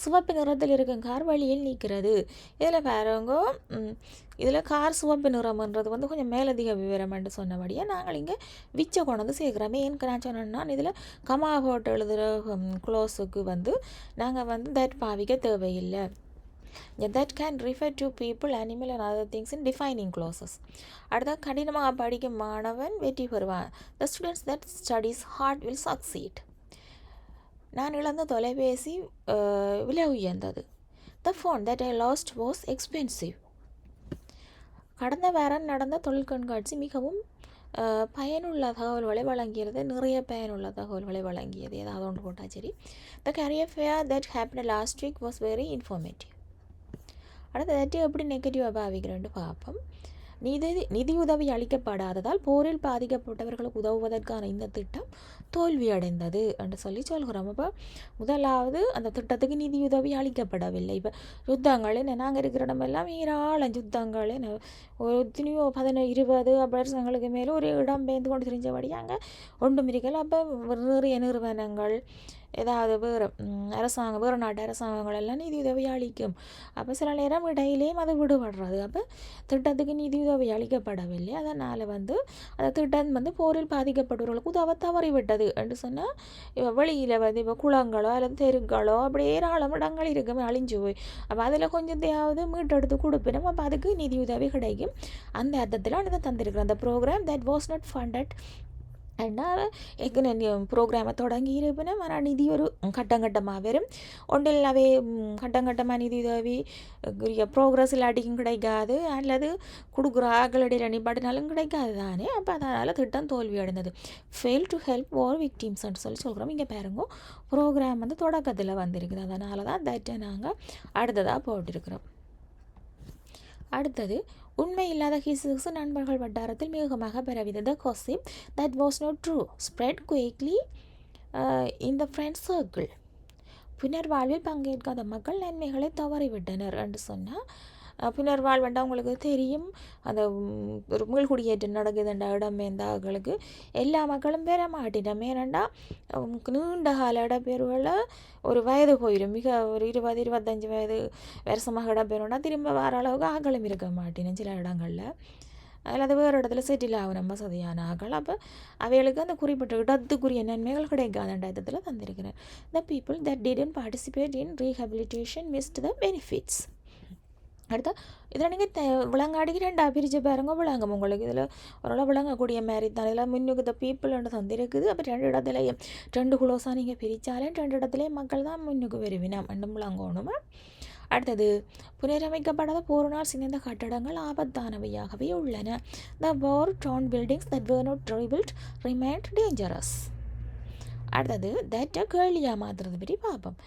சிவப்பு நிறத்தில் இருக்கும் கார் வழியில் நிற்கிறது. இதில் பாருங்க, இதில் கார் சிவப்பு நிறம்ன்றது வந்து கொஞ்சம் மேலதிக விவரம் என்று சொன்னபடியாக நாங்கள் இங்கே விச்சை கொண்டு வந்து சேர்க்குறோம். ஏன்னு நான் சொன்னேன்னா இதில் கமா போட்டு எழுதுகிற க்ளோஸுக்கு வந்து நாங்கள் வந்து தட் பாவிக்க தேவையில்லை. that can refer to people, animal and other things in defining clauses. அடுத்த கடினமாக படிக்கும் மாணவன் வெற்றி பெறுவான். The students that studies hard will succeed. நான் இழந்த தொலைபேசி விலை உயர்ந்தது. The phone that I lost was expensive. கடந்த வாரம் நடந்த தொழில் கண்காட்சி மிகவும் பயனுள்ள தகவல்களை வழங்கியது. நிறைய பயனுள்ள தகவல்களை வழங்கியது. ஏதாவது ஒன்று போட்டால் சரி. The career fair that happened last week was very informative. அடுத்த எப்படி நெகட்டிவாக பாவிக்கிறேன்னு பார்ப்போம். நிதியுதவி அளிக்கப்படாததால் போரில் பாதிக்கப்பட்டவர்களுக்கு உதவுவதற்கான இந்த திட்டம் தோல்வியடைந்தது என்று சொல்லி சொல்கிறோம். அப்போ முதலாவது அந்த திட்டத்துக்கு நிதியுதவி அளிக்கப்படவில்லை. இப்போ யுத்தங்கள் நாங்கள் இருக்கிற இடமெல்லாம் ஏராளம் யுத்தங்கள் ஒரு எத்தனையோ 10-20 வருஷங்களுக்கு மேலே ஒரு இடம் பெயர்ந்து கொண்டு தெரிஞ்சபடி அங்கே ஒன்றும் இருக்கல. அப்போ நிறைய நிறுவனங்கள் ஏதாவது வேறு அரசாங்கம் வேறு நாட்டு அரசாங்கங்கள் எல்லாம் நிதியுதவி அளிக்கும். அப்போ சில நேரம் இடையிலேயும் அது விடுபடுறது. அப்போ திட்டத்துக்கு நிதியுதவி அளிக்கப்படவில்லை. அதனால் அந்த திட்டம் போரில் பாதிக்கப்பட்டவர்களுக்கு உதவ தவறிவிட்டது என்று சொன்னால் வெளியில் இப்போ குளங்களோ அல்லது தெருக்களோ அப்படி ஏராளம் இடங்கள் இருக்கும் அழிஞ்சு போய். அப்போ அதில் கொஞ்சத்தையாவது மீட்டெடுத்து கொடுப்பினோம். அப்போ அதுக்கு நிதியுதவி கிடைக்கும். அந்த அர்த்தத்தில் இதை தந்திருக்கிறேன். அந்த programme that was not funded എന്നാൽ പ്രോഗ്രാം തുടങ്ങി ഇരുപ്പിനും നിധി ഒരു ഘട്ടം ഘട്ടமாக വരും. ஒன்றில் அவை கட்டம் கட்டமாக நிதியுதவி ப்ரோக்ரஸில் கிடைக்காது அல்லது கொடுக்குற ஆக்களிடையில் நிப்பாட்டினாலும் கிடைக்காது தானே. அப்போ அதனால் திட்டம் தோல்வி அடைந்தது. ஃபெயில் டு ஹெல்ப் வார் விக்டிம்ஸ்ன்னு சொல்கிறோம். இங்கே பாருங்க ப்ரோக்ராம் தொடக்கத்தில் வந்திருக்குது. அதனால தான் தட்டை நாங்கள் அடுத்ததாக போட்டிருக்கிறோம். அடுத்தது உண்மை இல்லாத ஹிஸ்ஸு நண்பர்கள் வட்டாரத்தில் மிகமாக பரவியது. gossip that was not true spread quickly in the friend circle. புனர்வாழ்வில் பங்கேற்காத மக்கள் நன்மைகளை தவறிவிட்டனர் என்று சொன்னால் புனர்வாழ்வுண்டா உங்களுக்கு தெரியும். அந்த ஒரு மீள்குடியேற்றம் நடக்குதுண்டா இடமேந்தாக்களுக்கு எல்லா மக்களும் பெற மாட்டினோம். ஏனண்டா நீண்ட கால இடப்பெயர்களில் ஒரு வயது போயிடும். மிக ஒரு 20-25 வயது வருஷமாக இடம்பெயர்னா திரும்ப வர அளவுக்கு ஆக்களும் இருக்க மாட்டேன் சில இடங்களில். அல்லது வேறு இடத்துல செட்டில் ஆகும் வசதியான ஆக்கள். அப்போ அவைகளுக்கு அந்த குறிப்பிட்ட இடத்துக்குரிய நன்மைகள் கிடைக்காத இடத்துல தந்திருக்கிறேன். The people that didn't participate in rehabilitation missed the benefits. அடுத்த இதில் நீங்கள் விலங்காடிக்கு 2 பிரித்து பாருங்க விலங்கும் உங்களுக்கு இதில் ஓரளவு விளங்கக்கூடிய மாதிரி தான். இதில் முன்னுக்கு த பீப்புள்ன்றது தந்திருக்குது. அப்போ 2 இடத்துலையும் 2 குளோஸாக நீங்கள் பிரித்தாலும் 2 இடத்துலையும் மக்கள் தான் முன்னுக்கு வருவினம் ரெண்டும் விளங்கணுமா. அடுத்தது புனரமைக்கப்படாத போரினால் சிதைந்த கட்டடங்கள் ஆபத்தானவையாகவே உள்ளன. த வார் torn buildings that were not rebuilt remained dangerous. அடுத்தது தட்டை கேள்வியாக மாற்றுறது பற்றி பார்ப்போம்.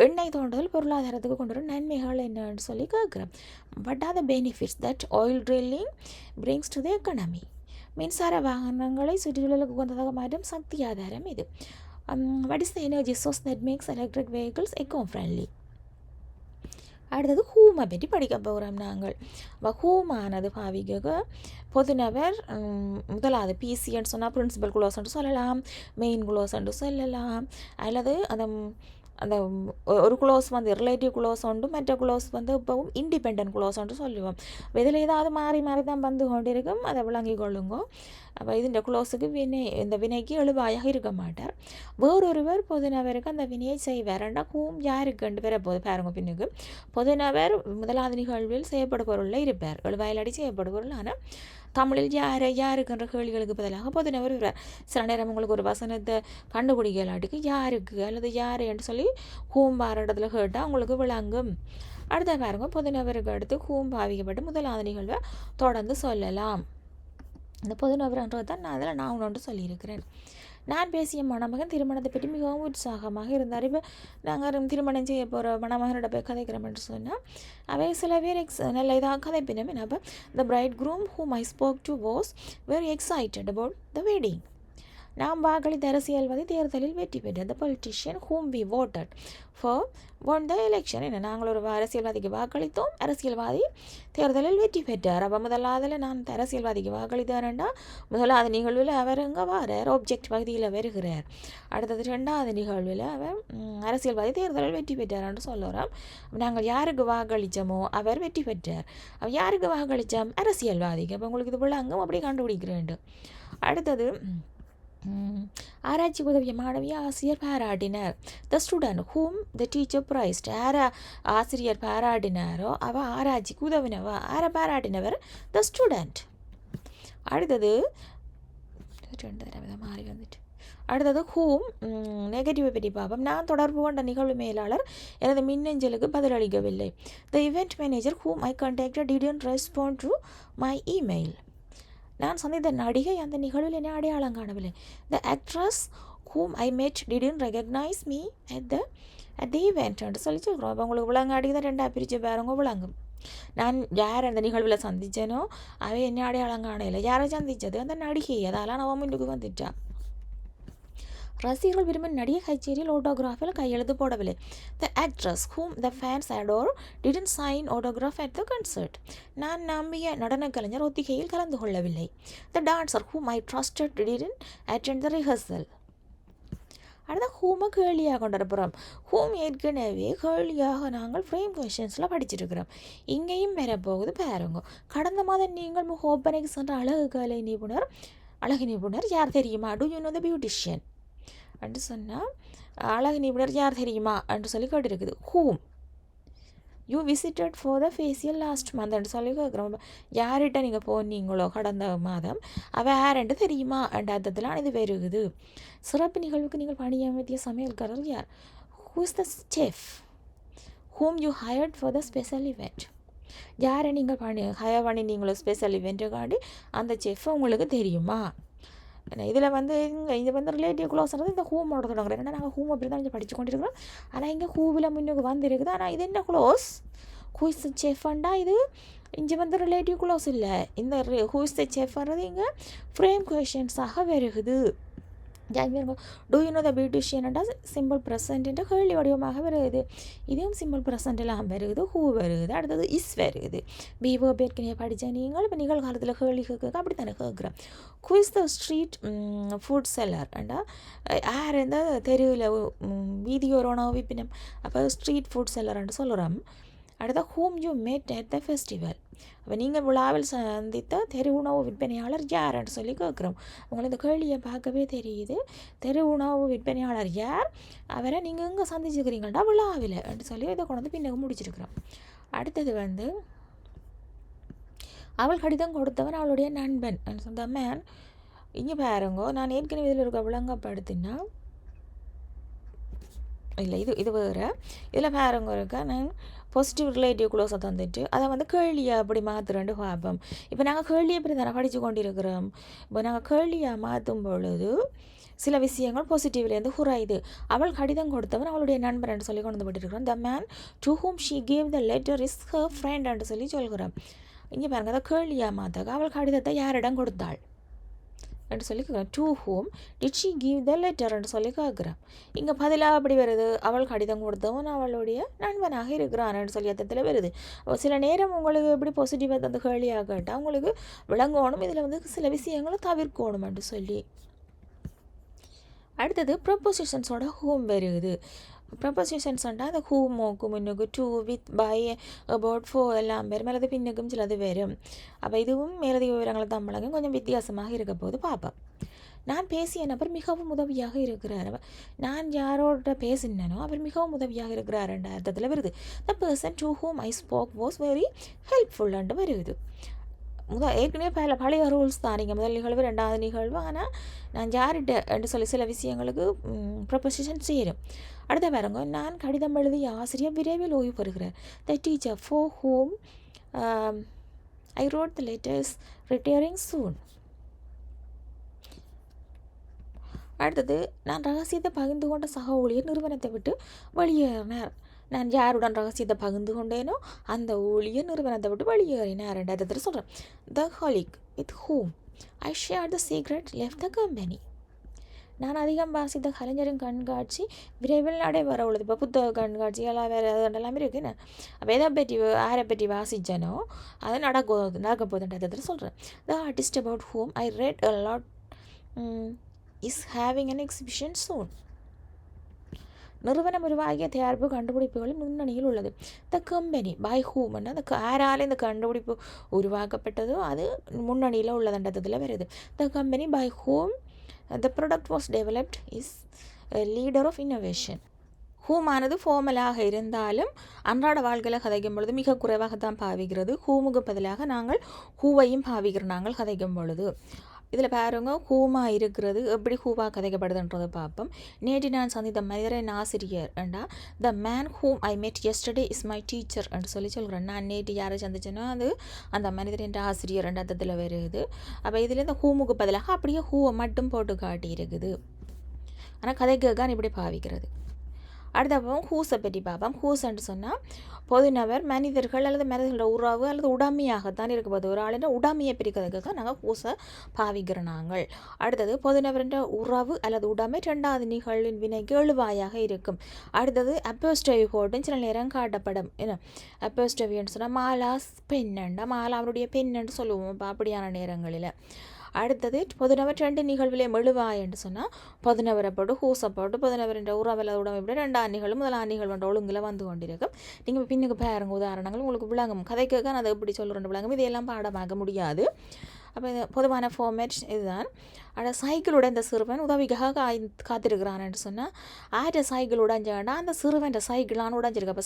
எண்ணெய் தோண்டுதல் பொருளாதாரத்துக்கு கொண்டு வரும் நன்மைகள் என்னன்னு சொல்லி கேட்குறேன். But R the benefits that oil drilling brings to the economy. மின்சார வாகனங்களை சுற்றுச்சூழலுக்கு உகந்ததாக மாற்றும் சக்தி ஆதாரம் இது. What is the energy source that makes electric vehicles echo friendly. அடுத்தது ஹூமை பற்றி படிக்க போகிறோம் நாங்கள். ஹூமானது பாவிக்க பொதுநபர் முதலாவது பிசின்னு சொன்னால் பிரின்சிபல் குளோஸ்ன்னு சொல்லலாம், மெயின் குளோஸ்ன்னு சொல்லலாம். அல்லது அந்த ஒரு குளோஸ் ரிலேட்டிவ் குளோஸ் உண்டு, மற்ற குளோஸ் இப்போவும் இண்டிபெண்ட் குளோஸ்ன்னு சொல்லுவோம். இதில் ஏதாவது மாறி மாறி தான் கொண்டு இருக்கும், அதை விளங்கி கொள்ளுங்க. அப்போ இந்த குளோஸுக்கு இந்த வினைக்கு எழுவாயாக இருக்க மாட்டார். வேறொருவர் பொதுநபருக்கு அந்த வினையை செய்வார்ண்டா ஹூம் யாருக்கு 2 பேரை பாருங்க பின்னுக்கு. பொதுநபர் முதலாவது நிகழ்வில் செய்யப்படுபொருளில் இருப்பார், எழுவாயிலடி செய்யப்படுபொருள். ஆனால் தமிழில் யாருக்குன்ற கேள்விகளுக்கு பதிலாக பொதுநபர் வருவார். சில நேரம் உங்களுக்கு ஒரு வசனத்தை கண்டுபிடிக்கலாட்டுக்கு யாருக்கு அல்லது யார் என்று சொல்லி ஹூம் வார இடத்துல கேட்டால் உங்களுக்கு விளங்கும். அடுத்த பாருங்க பொதுநபருக்கு அடுத்து ஹூம் பாவிக்கப்பட்டு முதலாவது நிகழ்வை தொடர்ந்து சொல்லலாம். இந்த பொதுநபர்ன்றது தான் நான் ஒன்று சொல்லியிருக்கிறேன். நான் பேசிய மணமகன் திருமணத்தை பற்றி மிகவும் உற்சாகமாக இருந்தார். இப்போ நாங்கள் திருமணம் செய்ய போகிற மணமகனோட போய் கதைக்கிறோம் என்று சொன்னால் அவை சில பேர் நல்ல இதாக கதைப்பினோம். அப்போ the bridegroom whom I spoke to was very excited about the wedding. நாம் வாக்களித்த அரசியல்வாதி தேர்தலில் வெற்றி பெற்றார். The politician whom we voted for won the election. என்ன நாங்கள் ஒரு அரசியல்வாதிக்கு வாக்களித்தோம், அரசியல்வாதி தேர்தலில் வெற்றி பெற்றார். அப்போ முதலாவதில் நான் அரசியல்வாதிக்கு வாக்களித்தாரண்டா முதலாவது நிகழ்வில் அவர் எங்கே வாரார், ஆப்ஜெக்ட் பகுதியில் வருகிறார். அடுத்தது 2வது நிகழ்வில் அவர் அரசியல்வாதி தேர்தலில் வெற்றி பெற்றார்ன்னு சொல்லுறோம். நாங்கள் யாருக்கு வாக்களித்தோமோ அவர் வெற்றி பெற்றார். அவர் யாருக்கு வாக்களித்தோம், அரசியல்வாதிக்கு. அப்போ உங்களுக்கு இது விளங்கும், அப்படி கண்டுபிடிக்கிறேன். அடுத்தது ஆராய்ச்சி உதவிய மாணவியை ஆசிரியர் பாராட்டினார். The student whom the teacher priced. யாரை ஆசிரியர் பாராட்டினாரோ அவள் ஆராய்ச்சிக்கு உதவினவா, யாரை பாராட்டினவர் த ஸ்டூடெண்ட். அடுத்தது 2 தடவை மாறி வந்துட்டு. அடுத்தது ஹூம் நெகட்டிவை பற்றி பார்ப்போம். நான் தொடர்பு கொண்ட நிகழ்வு மேலாளர் எனது மின்னஞ்சலுக்கு பதிலளிக்கவில்லை. த event manager whom I contacted didn't respond to my email. நான் சந்தித்த நடிகை அந்த நிகழ்வில் என்னை அடையாளம் காணவில்லை. த actress whom I met didn't recognise me at the இவெண்ட்னு சொல்லி சொல்கிறோம். அப்போ உங்களுக்கு விளங்காடி தான் 2 பிரித்து பாருங்க விளங்கும். நான் யார் அந்த நிகழ்வில் சந்தித்தேனோ அவை என்னை அடையாளம் காணவில்லை. யாரை சந்தித்தது, அந்த நடிகை. அதெல்லாம் நான் முன்னுக்கு வந்துட்டா. ரசிகர்கள் விரும்பின நடிகை கச்சேரியில் ஆட்டோகிராஃபில் கையெழுத்து போடவில்லை. The actress whom the fans adore didn't sign autograph at the concert. நான் நம்பிய நடன கலைஞர் ஒத்திகையில் கலந்து கொள்ளவில்லை. The dancer whom I trusted didn't attend the rehearsal. அடுத்த ஹூமை கேள்வியாக கொண்டு வரப்போகிறோம். ஹூம் ஏற்கனவே கேள்வியாக நாங்கள் ஃப்ரேம் கொஷின்ஸில் படிச்சிருக்கிறோம். இங்கேயும் வரப்போகுது பாருங்க. கடந்த மாதம் நீங்கள் முகோப்பனைக்கு சென்ற அழகு நிபுணர் யார் தெரியுமா? Do you know the beautician என்று சொன்னால் அழகு நிபுணர் யார் தெரியுமா என்று சொல்லி கேட்டிருக்குது. Whom you visited for the facial last மந்த்ன்னு சொல்லி கேட்குறோம். யார்கிட்ட நீங்கள் போனீங்களோ கடந்த மாதம் அவள் யாருன்ட்டு தெரியுமா என்ற அர்த்தத்தில் இது வருகுது. சிறப்பு நிகழ்வுக்கு நீங்கள் பணியமர்த்திய சமையல்காரர் யார்? Who is the chef whom you hired for the special event? யாரை நீங்கள் ஹயர் பண்ணினீங்களோ ஸ்பெஷல் இவெண்ட்டுக்காண்டி அந்த செஃப் உங்களுக்கு தெரியுமா? இதில் வந்து இது வந்து ரிலேட்டிவ் க்ளோஸ்ன்றது இந்த ஹூமோட தொடங்குறோம். ஏன்னா நாங்கள் ஹூம் அப்படி தான் இங்கே படித்து கொண்டிருக்கிறோம். ஆனால் இங்கே ஹூவில் முன்னுக்கு வந்துருக்குது. ஆனால் இது என்ன க்ளோஸ்? ஹூஸ் த செஃப்ண்டா இது இங்கே வந்து ரிலேட்டிவ் க்ளோஸ் இல்லை. இந்த ஹூஸ் த செஃப்ன்றது இங்கே ஃப்ரேம் கொஷின்ஸாக வருகுது. டூ யூ நோ த பியூட்டிஷியன்டா சிம்பிள் ப்ரெசன்ட் கேள்வி வடிவமாக வருகுது. இதுவும் சிம்பிள் ப்ரெசன்ட் எல்லாம் வருகுது. ஹூ வருகுது. அடுத்தது இஸ் வருகுது. பிஓ ஏற்கனவே படித்த நீங்கள் இப்போ நிகழ்காலத்தில் கேள்வி கேட்க அப்படி தானே கேட்குறேன். Who is the street food seller அண்டா யார் இந்த தெருவில் வீதியோரோன விப்பினம் அப்போ ஸ்ட்ரீட் ஃபுட் செல்லர்ன்னு சொல்கிறோம். அடுத்த whom you met at the festival அப்போ நீங்கள் விழாவில் சந்தித்த தெரு உணவு விற்பனையாளர் யார்ன்னு சொல்லி கேட்குறோம். உங்களுக்கு இந்த கேள்வியை பார்க்கவே தெரியுது. தெரு உணவு விற்பனையாளர் யார்? அவரை நீங்கள் எங்கே சந்திச்சுக்கிறீங்கள்டா விழாவில் அப்படின்னு சொல்லி இதை கொண்டு வந்து பின்னகு முடிச்சிருக்கிறோம். அடுத்தது வந்து அவள் கடிதம் கொடுத்தவன் அவளுடைய நண்பன் சொந்த மேன். இங்கே பாருங்கோ, நான் ஏற்கனவே இதில் இருக்க விளங்கப்படுத்தினா இல்லை இது வேறு. இதில் பாருங்க இருக்கா நான் பாசிட்டிவ் ரிலேட்டிவ் க்ளோஸை தந்துட்டு அதை வந்து கேள்வியாக அப்படி மாற்றுறேன்ட்டு பார்ப்போம். இப்போ நாங்கள் கேள்வியை அப்படி தானே படித்து கொண்டிருக்கிறோம். இப்போ நாங்கள் கேள்வியாக மாற்றும் பொழுது சில விஷயங்கள் பாசிட்டிவ்லேருந்து குறையுது. அவள் கடிதம் கொடுத்தவன் அவளுடைய நண்பன் சொல்லி கொண்டு போட்டுருக்கிறோம். The man to whom she gave the letter is her friend சொல்லி சொல்கிறோம். இங்கே பாருங்கள், அதை கேள்வியாக மாற்றாக்க அவள் கடிதத்தை யாரிடம் கொடுத்தாள் என்று சொல்லி கேட்குறேன். To whom did she give the லெட்டர்ன்னு சொல்லி கேட்குறேன். இங்கே பதிலாக அப்படி வருது, அவள் கடிதம் கொடுத்தவன் அவளுடைய நண்பனாக இருக்கிறான்னு சொல்லி அர்த்தத்தில் வருது. சில நேரம் உங்களுக்கு எப்படி பாசிட்டிவாக தந்து கேள்வியாக கேட்டால் உங்களுக்கு விளங்கணும். இதில் வந்து சில விஷயங்களை தவிர்க்கணும்னு சொல்லி. அடுத்தது ப்ரொப்போசிஷன்ஸோட ஹூம் வருது. ப்ரொப்போசிஷன்ஸ்ண்டா அந்த ஹூமோக்கு முன்னுக்கு டு வித் பை அபவுட் ஃபோ எல்லாம் பேர் மேலது பின்னுக்கும் சிலது வரும். அப்போ இதுவும் மேலதிக விவரங்களை தமிழகம் கொஞ்சம் வித்தியாசமாக இருக்க போது பார்ப்போம். நான் பேசிய நபர் மிகவும் உதவியாக இருக்கிறார். நான் யாரோட பேசினோ அவர் மிகவும் உதவியாக இருக்கிறார் என்ற அர்த்தத்தில் வருது. The person to whom I spoke was very ஹெல்ப்ஃபுல்ன்ட்டு வருது. ஏற்கனவே பழைய ரூல்ஸ் தான். நீங்கள் முதல் நிகழ்வு ரெண்டாவது நிகழ்வு. ஆனால் நான் யார்கிட்ட என்று சொல்லி சில விஷயங்களுக்கு ப்ரொபோசிஷன் செய்கிறேன். அடுத்த பாருங்க, நான் கடிதம் எழுதிய ஆசிரியர் விரைவில் ஓய்வு பெறுகிறார். The teacher for whom I wrote the letters retiring soon. அடுத்தது, நான் ரகசியத்தை பகிர்ந்து கொண்ட சக ஊழியர் நிறுவனத்தை விட்டு வெளியேறினார். நான் யாருடன் ரகசியத்தை பகிர்ந்து கொண்டேனோ அந்த ஊழியர் நிறுவனத்தை விட்டு வெளியேறினார். ரெண்டாவது சொல்கிறேன். The colleague with whom I share the secret left the company. நான் அதிகம் வாசித்த கலைஞரின் கண்காட்சி விரைவில் நடைபெற உள்ளது. இப்போ புத்தக கண்காட்சி எல்லாம் வேறு எல்லாமே இருக்குன்னு அப்போ எதை பற்றி யாரை பற்றி வாசித்தனோ அது நடக்க போகுதுன்றதை சொல்கிறேன். The artist about whom I read a lot is having an exhibition soon. நிறுவனம் உருவாகிய தயாரிப்பு கண்டுபிடிப்புகளின் முன்னணியில் உள்ளது. த கம்பெனி பை ஹூம் அந்த யாரால் இந்த கண்டுபிடிப்பு உருவாக்கப்பட்டதோ அது முன்னணியில் உள்ளதுன்றதில் வருது. The company by whom the product was developed is leader of innovation. ஹூமானது ஃபார்மலாக இருந்தாலும் அன்றாட வாழ்க்கையில் கதைக்கும் பொழுது மிக குறைவாகத்தான் பாவிக்கிறது. ஹூமுக்கு பதிலாக நாங்கள் ஹூவையும் பாவிக்கிறோம் நாங்கள் கதைக்கும் பொழுது. இதில் பாருங்க, ஹூமா இருக்கிறது எப்படி ஹூவா கதைக்கப்படுதுன்றதை பார்ப்போம். நேற்று நான் சந்தித்த மனிதரின் ஆசிரியர் என்றா த மேன் ஹூம் ஐ மெட் எஸ்டர்டே இஸ் மை டீச்சர் என்று சொல்லி சொல்கிறேன். நான் நேற்று யாரை சந்திச்சேனோ அது அந்த மனிதரின் ஆசிரியர் என்ற அர்த்தத்தில் வருது. அப்போ இதில் இந்த ஹூமுக்கு பதிலாக அப்படியே ஹூவை மட்டும் போட்டு காட்டி இருக்குது. ஆனால் கதைக்கான் இப்படி பாவிக்கிறது. அடுத்தப்போ ஹூஸை பற்றி பார்ப்போம். ஹூஸ்ன்னு சொன்னால் பொதுநபர், மனிதர்கள் அல்லது மனிதர்களோட உறவு அல்லது உடமையாகத்தான் இருக்க போது. ஒரு ஆளுன்ற உடமையை பிரிக்கிறதுக்காக நாங்கள் ஹூஸை பாவிக்கிறோம் நாங்கள். அடுத்தது பொதுநபர்ன்ற உறவு அல்லது உடமை ரெண்டாவது நிகழ்வின் வினைக்கு எழுவாயாக இருக்கும். அடுத்தது அப்போஸ்டவி போட்டு சில நேரம் காட்டப்படும். என்ன அப்போஸ்டவின்னு சொன்னால் மாலா பெண்ணண்டா மாலா அவருடைய பெண்ணு சொல்லுவோம். இப்போ அப்படியான நேரங்களில் அடுத்தது பொதுநபர் 2 நிகழ்விலே மெழுவாய் என்று சொன்னால் பொதுநபரை போட்டு ஹூஸை போட்டு பொதுநபரின் உறவில் உடம்பை விட 2 நிகழ்வு முதல் நிகழ்வு ஒழுங்கில் வந்து கொண்டிருக்கும். நீங்கள் பின்னுக்கு பாருங்க உதாரணங்கள் உங்களுக்கு விளங்கும். கதைக்காக நான் அதை எப்படி சொல்கிறேன் விளங்கும். இதையெல்லாம் பாடமாக்க முடியாது. அப்போ இது பொதுவான ஃபார்மேட் இதுதான். ஆனால் சைக்கிளோட இந்த சிறுவன் உதவிக்காக காத்திருக்கிறான் என்று சொன்னால் ஆட்ட சைக்கிள் உடைஞ்சாண்டா அந்த சிறுவன் சைக்கிளான உடைஞ்சிருக்கு. அப்போ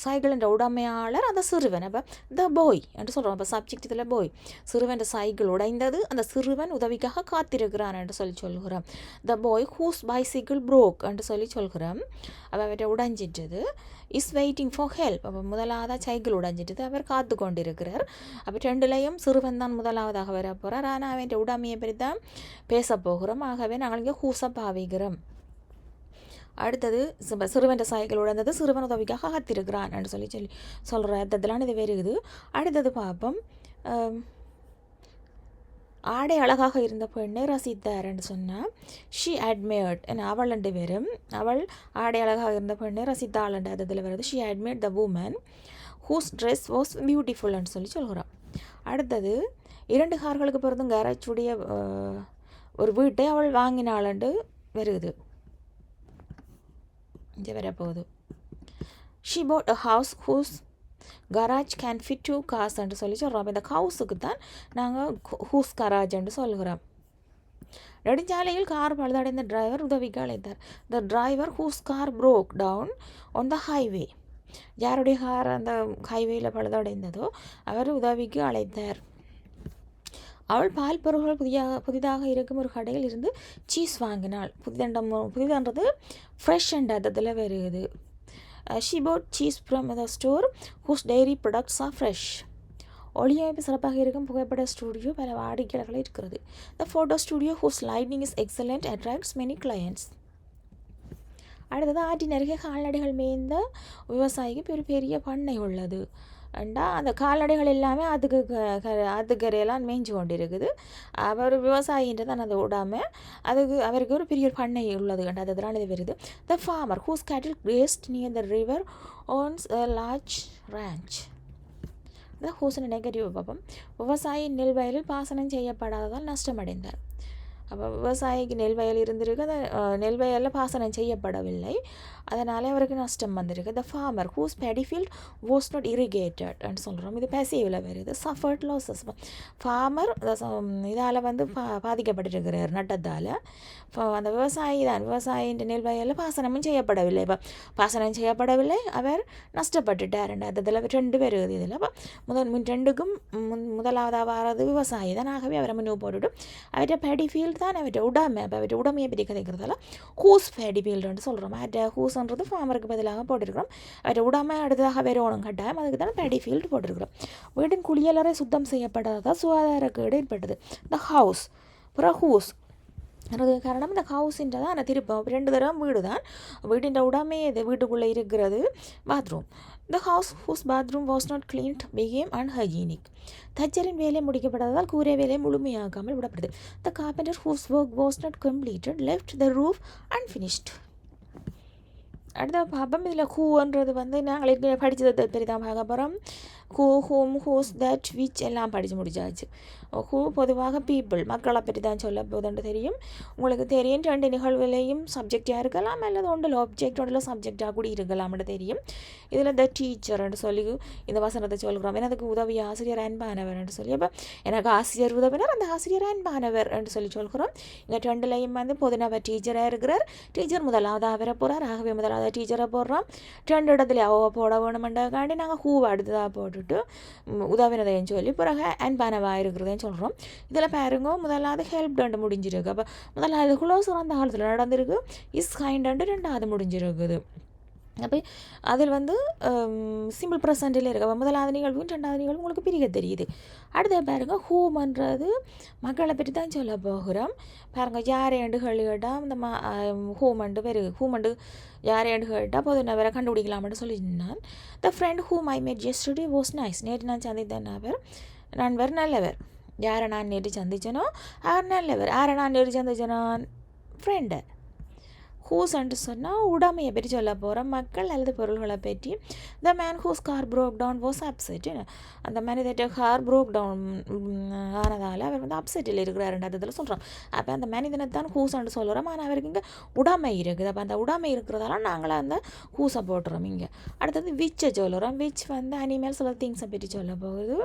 சைக்கிளின் உடைமையாளர் அந்த சிறுவன். அப்போ த பாய் என்று சொல்கிறோம். அப்போ சப்ஜெக்ட் இதில் பாய். சிறுவன் சைக்கிள் உடைந்தது, அந்த சிறுவன் உதவிக்காக காத்திருக்கிறான் என்று சொல்கிறோம். The boy whose bicycle broke என்று சொல்கிறோம். அப்போ அவற்றை உடைஞ்சிட்டது. Is waiting for help. அப்போ முதலாவதாக சைக்கிள் உடைஞ்சிட்டது, அவர் காத்து கொண்டிருக்கிறார். அப்போ 2லையும் சிறுவன் தான் முதலாவதாக வர போகிறார். ஆனால் அவன் உடைமையை பற்றி தான் பேச போகிறோம். ஆகவே நாங்கள் இங்கே ஹூஸை பாவிக்கிறோம். அடுத்தது சிறுவன் சைக்கிள் உடைந்தது, சிறுவன் உதவிக்காக காத்திருக்கிறான் என்று சொல்கிற அர்த்தத்திலான இது வருகுது. அடுத்தது பார்ப்போம். ஆடை அழகாக இருந்த பெண்ணை ரசித்தார் என்று சொன்னால் ஷி அட்மையர்ட் என அவள் ரெண்டு பேரும். அவள் ஆடை அழகாக இருந்த பெண்ணை ரசித்தாள் என்ற அதில் வருது. She admired the woman whose dress was பியூட்டிஃபுல்னு சொல்கிறோம். அடுத்தது 2 கார்களுக்கு பிறந்தும் கேரேஜுடைய ஒரு வீட்டை அவள் வாங்கினாள்ண்டு வருது. இங்கே வரப்போகுது. She bought a house whose garage can fit 2 cars என்று சொல்கிறோம். இந்த ஹவுஸுக்கு தான் நாங்கள் ஹூஸ் கராஜ் என்று சொல்கிறோம். நெடுஞ்சாலையில் கார் பழுதடைந்த டிரைவர் உதவிக்கு அழைத்தார். The driver whose car broke down on the highway. யாருடைய கார் அந்த ஹைவேயில் பழுதடைந்ததோ அவர் உதவிக்கு அழைத்தார். அவள் பால் பொருள்கள் புதிதாக இருக்கும் ஒரு கடையில் இருந்து சீஸ் வாங்கினாள். புதிதன்றது ஃப்ரெஷ் அண்ட் அதில் வருது. She bought cheese from the store whose dairy products are fresh. ஒளியமைப்பு சிறப்பாக இருக்கும் புகைப்பட ஸ்டுடியோ பல வாடிக்கையாளர்கள் இருக்கிறது. The photo studio whose lighting is excellent attracts many clients. அடுத்தது ஆற்றின் அருகே கால்நடைகள் மேய்ந்த விவசாயிக்கு ஒரு பெரிய பண்ணை உள்ளது. அண்டா அந்த கால்நடைகள் எல்லாமே அதுக்கரையெல்லாம் மேய்ஞ்சு கொண்டு இருக்குது. அவர் விவசாயின்றதான் அதை விடாமல் அவருக்கு ஒரு பெரிய பண்ணை உள்ளது கண்டா அதனால் இது வருது. த farmer whose cattle grazed near the river owns a large range. இந்த ஹூஸின் நெகட்டிவ் பார்ப்போம். விவசாயி நெல் வயலில் பாசனம் செய்யப்படாததால் நஷ்டமடைந்தார். அப்போ விவசாயிக்கு நெல் வயல் இருந்திருக்கு, அந்த நெல் வயலில் பாசனம் செய்யப்படவில்லை, அதனால் அவருக்கு நஷ்டம் வந்திருக்கு. The farmer whose paddy field was not irrigated என்று சொல்கிறோம். இது பேசிவில் வருது. Suffered losses. ஃபார்மர் இதால் பாதிக்கப்பட்டிருக்கிறார் நட்டத்தால். அந்த விவசாயியின் நெல் வயலில் பாசனமும் செய்யப்படவில்லை. இப்போ பாசனம் செய்யப்படவில்லை, அவர் நஷ்டப்பட்டுட்டார். அதில் 2 வருது. இதில் இப்போ 2க்கும் முதலாவதாக வர்றது விவசாயி தான். ஆகவே அவரை முன்னே போட்டுவிட்டு அவர்கிட்ட பேடிஃபீல்ட் தான் அவர்கிட்ட உடைமை. இப்போ அவர்கிட்ட உடைமையை பற்றி கதைக்கிறதால ஹூஸ் பேடிஃபீல்டுன்னு சொல்கிறோம். அவர்கிட்ட ஹூஸ்ன்றது ஃபார்மருக்கு பதிலாக போட்டிருக்கிறோம். அவர்கிட்ட உடைமை அடுத்ததாக வரணும் கட்டாயம், அதுக்கு தான் பேடிஃபீல்டு போட்டிருக்கிறோம். வீட்டின் குளியலறை சுத்தம் செய்யப்படாததால் சுகாதாரக்கேடு ஏற்பட்டது. த ஹவுஸ் அப்புறம் ஹூஸ் காரணம் இந்த ஹவுஸின்றதான் அந்த திருப்பம் 2 தரம் வீடு தான். வீட்டின் உடைமை இது வீட்டுக்குள்ளே இருக்கிறது bathroom. The house whose bathroom was not cleaned became unhygienic. தச்சரின் வேலை முடிக்கப்படாததால் கூரை வேலை முழுமையாகாமல் விடப்படுது. The carpenter whose work was not completed left the roof unfinished. அடுத்த பாப்பம். இதில் ஹூன்றது நாங்கள் ஏற்கனவே படித்ததை பெரிதான் பார்க்க போகிறோம். Who whom whose that which எல்லாம் படித்து முடிச்சாச்சு. ஹூ பொதுவாக பீப்புள் மக்களை பற்றி தான் சொல்ல போதுன்னு தெரியும். உங்களுக்கு தெரியும் 2 நிகழ்வுலையும் சப்ஜெக்டாக இருக்கலாம், அல்லது ஒன்றில் ஆப்ஜெக்ட் ஒன்றில் சப்ஜெக்டாக கூட இருக்கலாம்னு தெரியும். இதில் த டீச்சர்ன்னு சொல்லி இந்த வசனத்தை சொல்கிறோம். எனக்கு உதவி ஆசிரியர் அன்பானவர் என்று சொல்லி, அப்போ எனக்கு ஆசிரியர் உதவினர், அந்த ஆசிரியர் அன்பானவர் என்று சொல்கிறோம். இங்கே 2லையும் பொதுநபர் டீச்சராக இருக்கிறார். டீச்சர் முதலாவதாக வர போகிறார். ஆகவே முதலாவது டீச்சரை போடுறோம். 2 இடத்துல போட வேணுமெண்டாக்காண்டி நாங்கள் ஹூவை அடுத்ததாக போட்டுட்டு உதவினதையும் சொல்லி பிறகு அன்பானவாக இருக்கிறதையும் சொல்கிறோம். இதில் பாருங்க, முதலாவது ஹெல்ப் ரெண்டு முடிஞ்சிருக்கு. அப்போ முதலாவது குளோசர் அந்த காலத்தில் நடந்திருக்கு. இஸ் கைண்ட் 2வது முடிஞ்சிருக்குது. அப்போ அதில் சிம்பிள் ப்ரெசண்டில் இருக்க முதலாவது நிகழ்வும் 2வது நிகழ்வு உங்களுக்கு பிரிக்க தெரியுது. அடுத்த பாருங்கள், ஹூம்ன்றது மக்களை பற்றி தான் சொல்ல போகிறோம். பாருங்கள், யாரேண்டு கேட்டால் இந்த ஹூமண்டு வருது. ஹூமண்டு யாரேண்டு கேட்டால் போதும் நான் வேறு கண்டுபிடிக்கலாம்னு சொல்லியிருந்தான். The friend whom I met yesterday was nice. நேற்று நான் சந்தித்தேன் நண்பர் நல்லவர். யாரை நான் நேற்று சந்தித்தனோ அவர் நல்லவர். யாரை நான் நேற்று சந்தித்தனோ ஃப்ரெண்டு. ஹூஸ் என்று சொன்னால் உடைமையை பற்றி சொல்ல போகிறோம், மக்கள் அல்லது பொருள்களை பற்றி. The man whose car broke down was upset. அந்த மனிதர்கிட்ட கார் ப்ரோக் டவுன் ஆனதால் அவர் வந்து அப்செட்டில் இருக்கிறாருன்ற இதில் சொல்கிறோம். அப்போ அந்த மனிதனை தான் ஹூஸ் என்று சொல்கிறோம், ஆனால் அவருக்கு இங்கே உடைமை இருக்குது. அப்போ அந்த உடைமை இருக்கிறதால நாங்கள் அந்த ஹூஸை போட்டுறோம் இங்கே. அடுத்தது விச்சை சொல்கிறோம். விச் வந்து அனிமல்ஸ் அல்லது திங்ஸை பற்றி சொல்ல போகுது.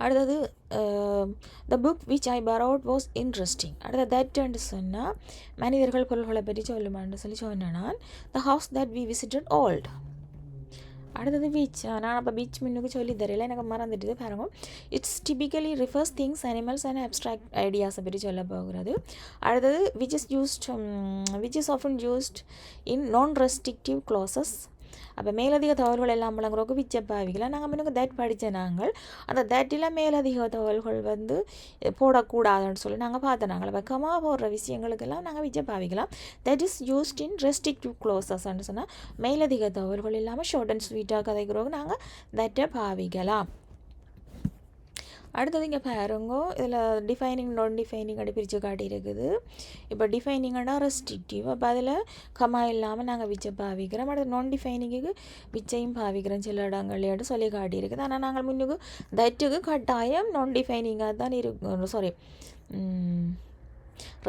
அடுத்தது the book which I borrowed was interesting. அடுத்தது தட்ன்னு சொன்னால் மனிதர்கள் பொருள்களை பற்றி சொல்லுமான்னு சொல்லி சொன்னேன் நான். The house that we visited old. அடுத்தது விச், நான் அப்போ பீச் மின்னுக்கு சொல்லி தரையில் எனக்கு மறந்துட்டு பாருங்க. It's typically refers things animals and abstract ஐடியாஸை பற்றி சொல்ல போகிறது. அடுத்தது which is often used in non restrictive classes. அப்போ மேலதிக தகவல்கள் எல்லாம் வழங்குறோக்கு விச்ச பாவிக்கலாம். நாங்கள் முன்னுக்கு தட் படித்த நாங்கள் அந்த தட்டில் மேலதிக தகவல்கள் வந்து போடக்கூடாதுன்னு சொல்லி நாங்கள் பார்த்தோம். நாங்கள் பக்கமாக போடுற விஷயங்களுக்கெல்லாம் நாங்கள் விச்ச பாவிக்கலாம். That is used in restrictive க்ளோசஸ்ன்னு சொன்னால் மேலதிக தகவல்கள் இல்லாமல் ஷார்ட் அண்ட் ஸ்வீட்டாக கதைக்கிறோக்கு நாங்கள் தட்டை பாவிக்கலாம். அடுத்தது இங்கே பாருங்கோ, இதில் டிஃபைனிங் நான் டிஃபைனிங் அப்படி பிரித்து காட்டியிருக்குது. இப்போ டிஃபைனிங்கன்னா ரெஸ்ட்ரிக்டிவ், அப்போ அதில் கமா இல்லாமல் நாங்கள் விச்சை பாவிக்கிறோம். அடுத்து நான் டிஃபைனிங்கு விச்சையும் பாவிக்கிறோம் சில இடங்கள்லையாட்டு சொல்லி காட்டியிருக்குது. ஆனால் நாங்கள் முன்னுக்கு தட்டுக்கு கட்டாயம் நான் டிஃபைனிங்காக தான் இருக்கும்,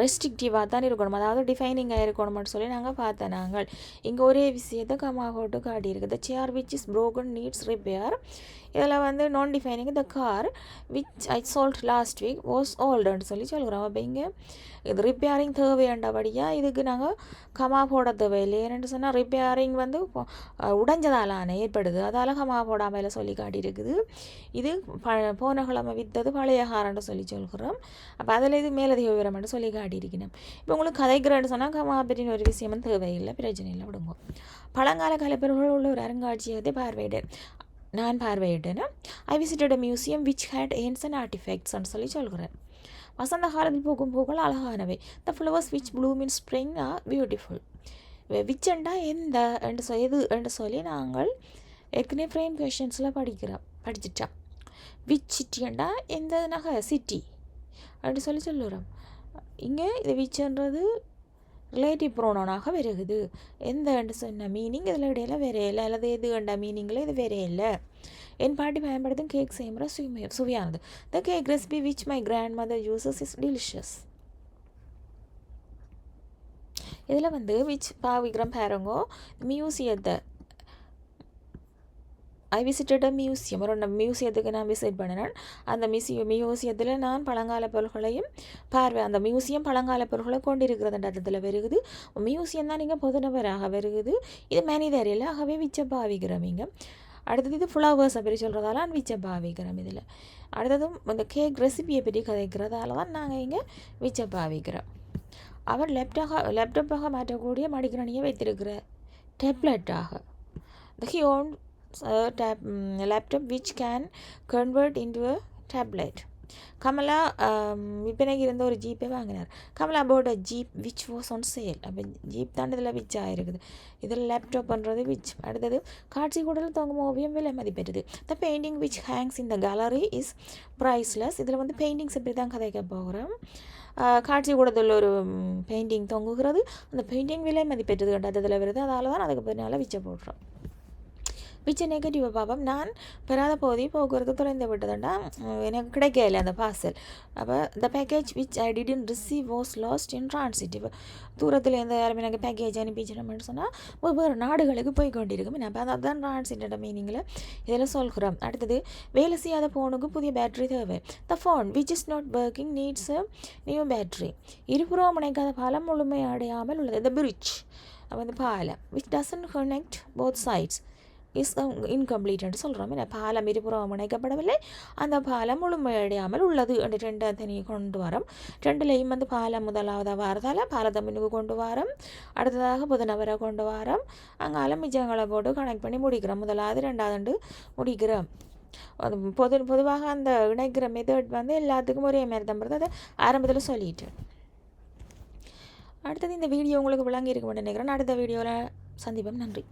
ரெஸ்ட்ரிக்டிவாக தான் இருக்கணும், அதாவது டிஃபைனிங்காக இருக்கணும்னு சொல்லி நாங்கள் பார்த்தோம். நாங்கள் இங்கே ஒரே விஷயத்தை கமா போட்டு காட்டியிருக்குது. Chair which is broken needs repair. இதில் வந்து non defining the car which I sold last week was ஓல்டுன்னு சொல்லி சொல்கிறோம். அப்போ இங்கே இது ரிப்பேரிங் தேவையாண்டபடியாக இதுக்கு நாங்கள் கமா போட தேவையில்லை. ஏன்னு சொன்னால் ரிப்பேரிங் வந்து உடைஞ்சதாலான ஏற்படுது, அதால் கமா போடாமல் சொல்லி காட்டியிருக்குது. இது போன கிழமை விற்றது பழைய காரன்னு சொல்லி சொல்கிறோம். அப்போ அதில் இது மேலதிக விவரம்னு சொல்லி காட்டியிருக்கணும். இப்போ உங்களுக்கு கதைக்கிறேன்னு சொன்னால் கமா பற்றின ஒரு விஷயமும் தேவையில்லை, பிரச்சனை இல்லை, விடுங்க. பழங்கால கலைப்பொருள்கள் உள்ள ஒரு அருங்காட்சியகத்தை நான் பார்வையிட்டேன்னா I visited a museum which had ancient ஆர்டிஃபேக்ட்ஸ்ன்னு சொல்லி சொல்கிறேன். வசந்த காலத்தில் பூக்கும் பூக்கள் அழகானவை. The flowers which bloom in spring are beautiful. விச்சண்டா எந்த எது என்று சொல்லி நாங்கள் ஏற்கனவே ஃப்ரேம் கொஷின்ஸில் படிச்சிட்டோம். விச் சிட்டியண்டா எந்த நகை சிட்டி அப்படி சொல்லி சொல்லுறோம். இங்கே இது விச்சுன்றது ரிலேட்டிவ் ப்ரோனோனாக வருகுது. எந்த சொன்ன மீனிங் இதில் இடையில வேறே இல்லை, அல்லது எது கண்ட மீனிங்கில் இது வேறே இல்லை. என் பாட்டி பயன்படுத்தும் கேக் செய்முறை சுவையானது. The cake recipe which my grandmother uses is delicious. இதில் வந்து விச் பாவிக்கிறோம் பாருங்கோ. மியூசியத்தை ஐ விசிட்டட் அ மியூசியம், ஒரு மியூசியத்துக்கு நான் விசிட் பண்ணினேன். அந்த மியூசியத்தில் நான் பழங்கால பொருள்களையும் அந்த மியூசியம் பழங்கால பொருள்களை கொண்டிருக்கிறதுன்ற அர்த்தத்தில் வருகுது. மியூசியம் தான் நீங்கள் பொதுநபராக வருகுது. இது மனிதரில் ஆகவே விச்ச பாவிக்கிறோம். இங்கே அடுத்தது இது ஃப்ளவர்ஸை பற்றி சொல்கிறதால நான் விச்ச பாவிக்கிறோம். இதில் அடுத்ததும் இந்த கேக் ரெசிபியை பற்றி கதைக்கிறதால தான் நாங்கள் இங்கே விச்ச பாவிக்கிறோம். அவர் லேப்டாப்பாக மாற்றக்கூடிய மடிக்கணினியை வைத்திருக்கிற டேப்லெட்டாக he owned a laptop which can convert into a tablet. Kamala விற்பனைக்கு இருந்த ஒரு ஜீப்பை வாங்கினார். Kamala bought a jeep which was on sale. அப்போ ஜீப் தான் இதில் விச் ஆகிருக்குது. இதில் லேப்டாப் பண்ணுறது விச். அடுத்தது காட்சி கூடல் தொங்கும் ஓவியம் விலை மதிப்பெற்றது. The painting which hangs in the gallery is priceless. இதில் வந்து பெயிண்டிங்ஸ் எப்படி தான் கதைக்க போகிறோம். காட்சி கூடத்தில் ஒரு பெயிண்டிங் தொங்குகிறது, அந்த பெயிண்டிங் விலை மதிப்பெற்றது கண்டதில் வருது, அதால் தான் அதுக்கு பின்னால் விச்சை போடுறோம். விச்ச நெகட்டிவ் பாபம் நான் பெறாத போதி போக்குவரத்து தொலைந்து விட்டதுண்டா எனக்கு கிடைக்கல அந்த பார்சல். அப்போ த package which I didn't receive was last in transit. இப்போ தூரத்தில் எந்த யாருமே எனக்கு பேக்கேஜ் அனுப்பிச்சிடணும்னு சொன்னால் ஒவ்வொரு நாடுகளுக்கு போய் கொண்டிருக்கும். அப்போ அதுதான் ட்ரான்சிட்டோட மீனிங்கில் இதில் சொல்கிறோம். அடுத்தது வேலை செய்யாத ஃபோனுக்கு புதிய பேட்டரி தேவை. The phone which is not working needs a new battery. இருபுறம் இணைக்காத பாலம் முழுமை அடையாமல் உள்ளது. த பிரிட்ஜ் அப்போ அந்த பாலம் which doesn't connect both sides is incomplete என்று சொல்கிறோம். பாலம் இருபுறம் இணைக்கப்படவில்லை, அந்த பாலம் முழுமையடையாமல் உள்ளது என்று ரெண்டு தனியை கொண்டு வரோம். ரெண்டுலேயும் வந்து பாலம் முதலாவதாக வரதால் பாலத்தை முன்னுக்கு கொண்டு வரோம், அடுத்ததாக புதனவரை கொண்டு வரோம், அங்கால மிச்சங்களை போட்டு கனெக்ட் பண்ணி முடிக்கிறோம். முதலாவது ரெண்டாவது முடிக்கிறோம். அது பொதுவாக அந்த இணைக்கிற மெத்தட் வந்து எல்லாத்துக்கும் ஒரே மாதிரி தான் வருது. அதை ஆரம்பத்தில் சொல்லிட்டேன். அடுத்தது இந்த வீடியோ உங்களுக்கு விளங்கி இருக்க மாட்டேன் நினைக்கிறேன். அடுத்த வீடியோவில் சந்திப்போம். நன்றி.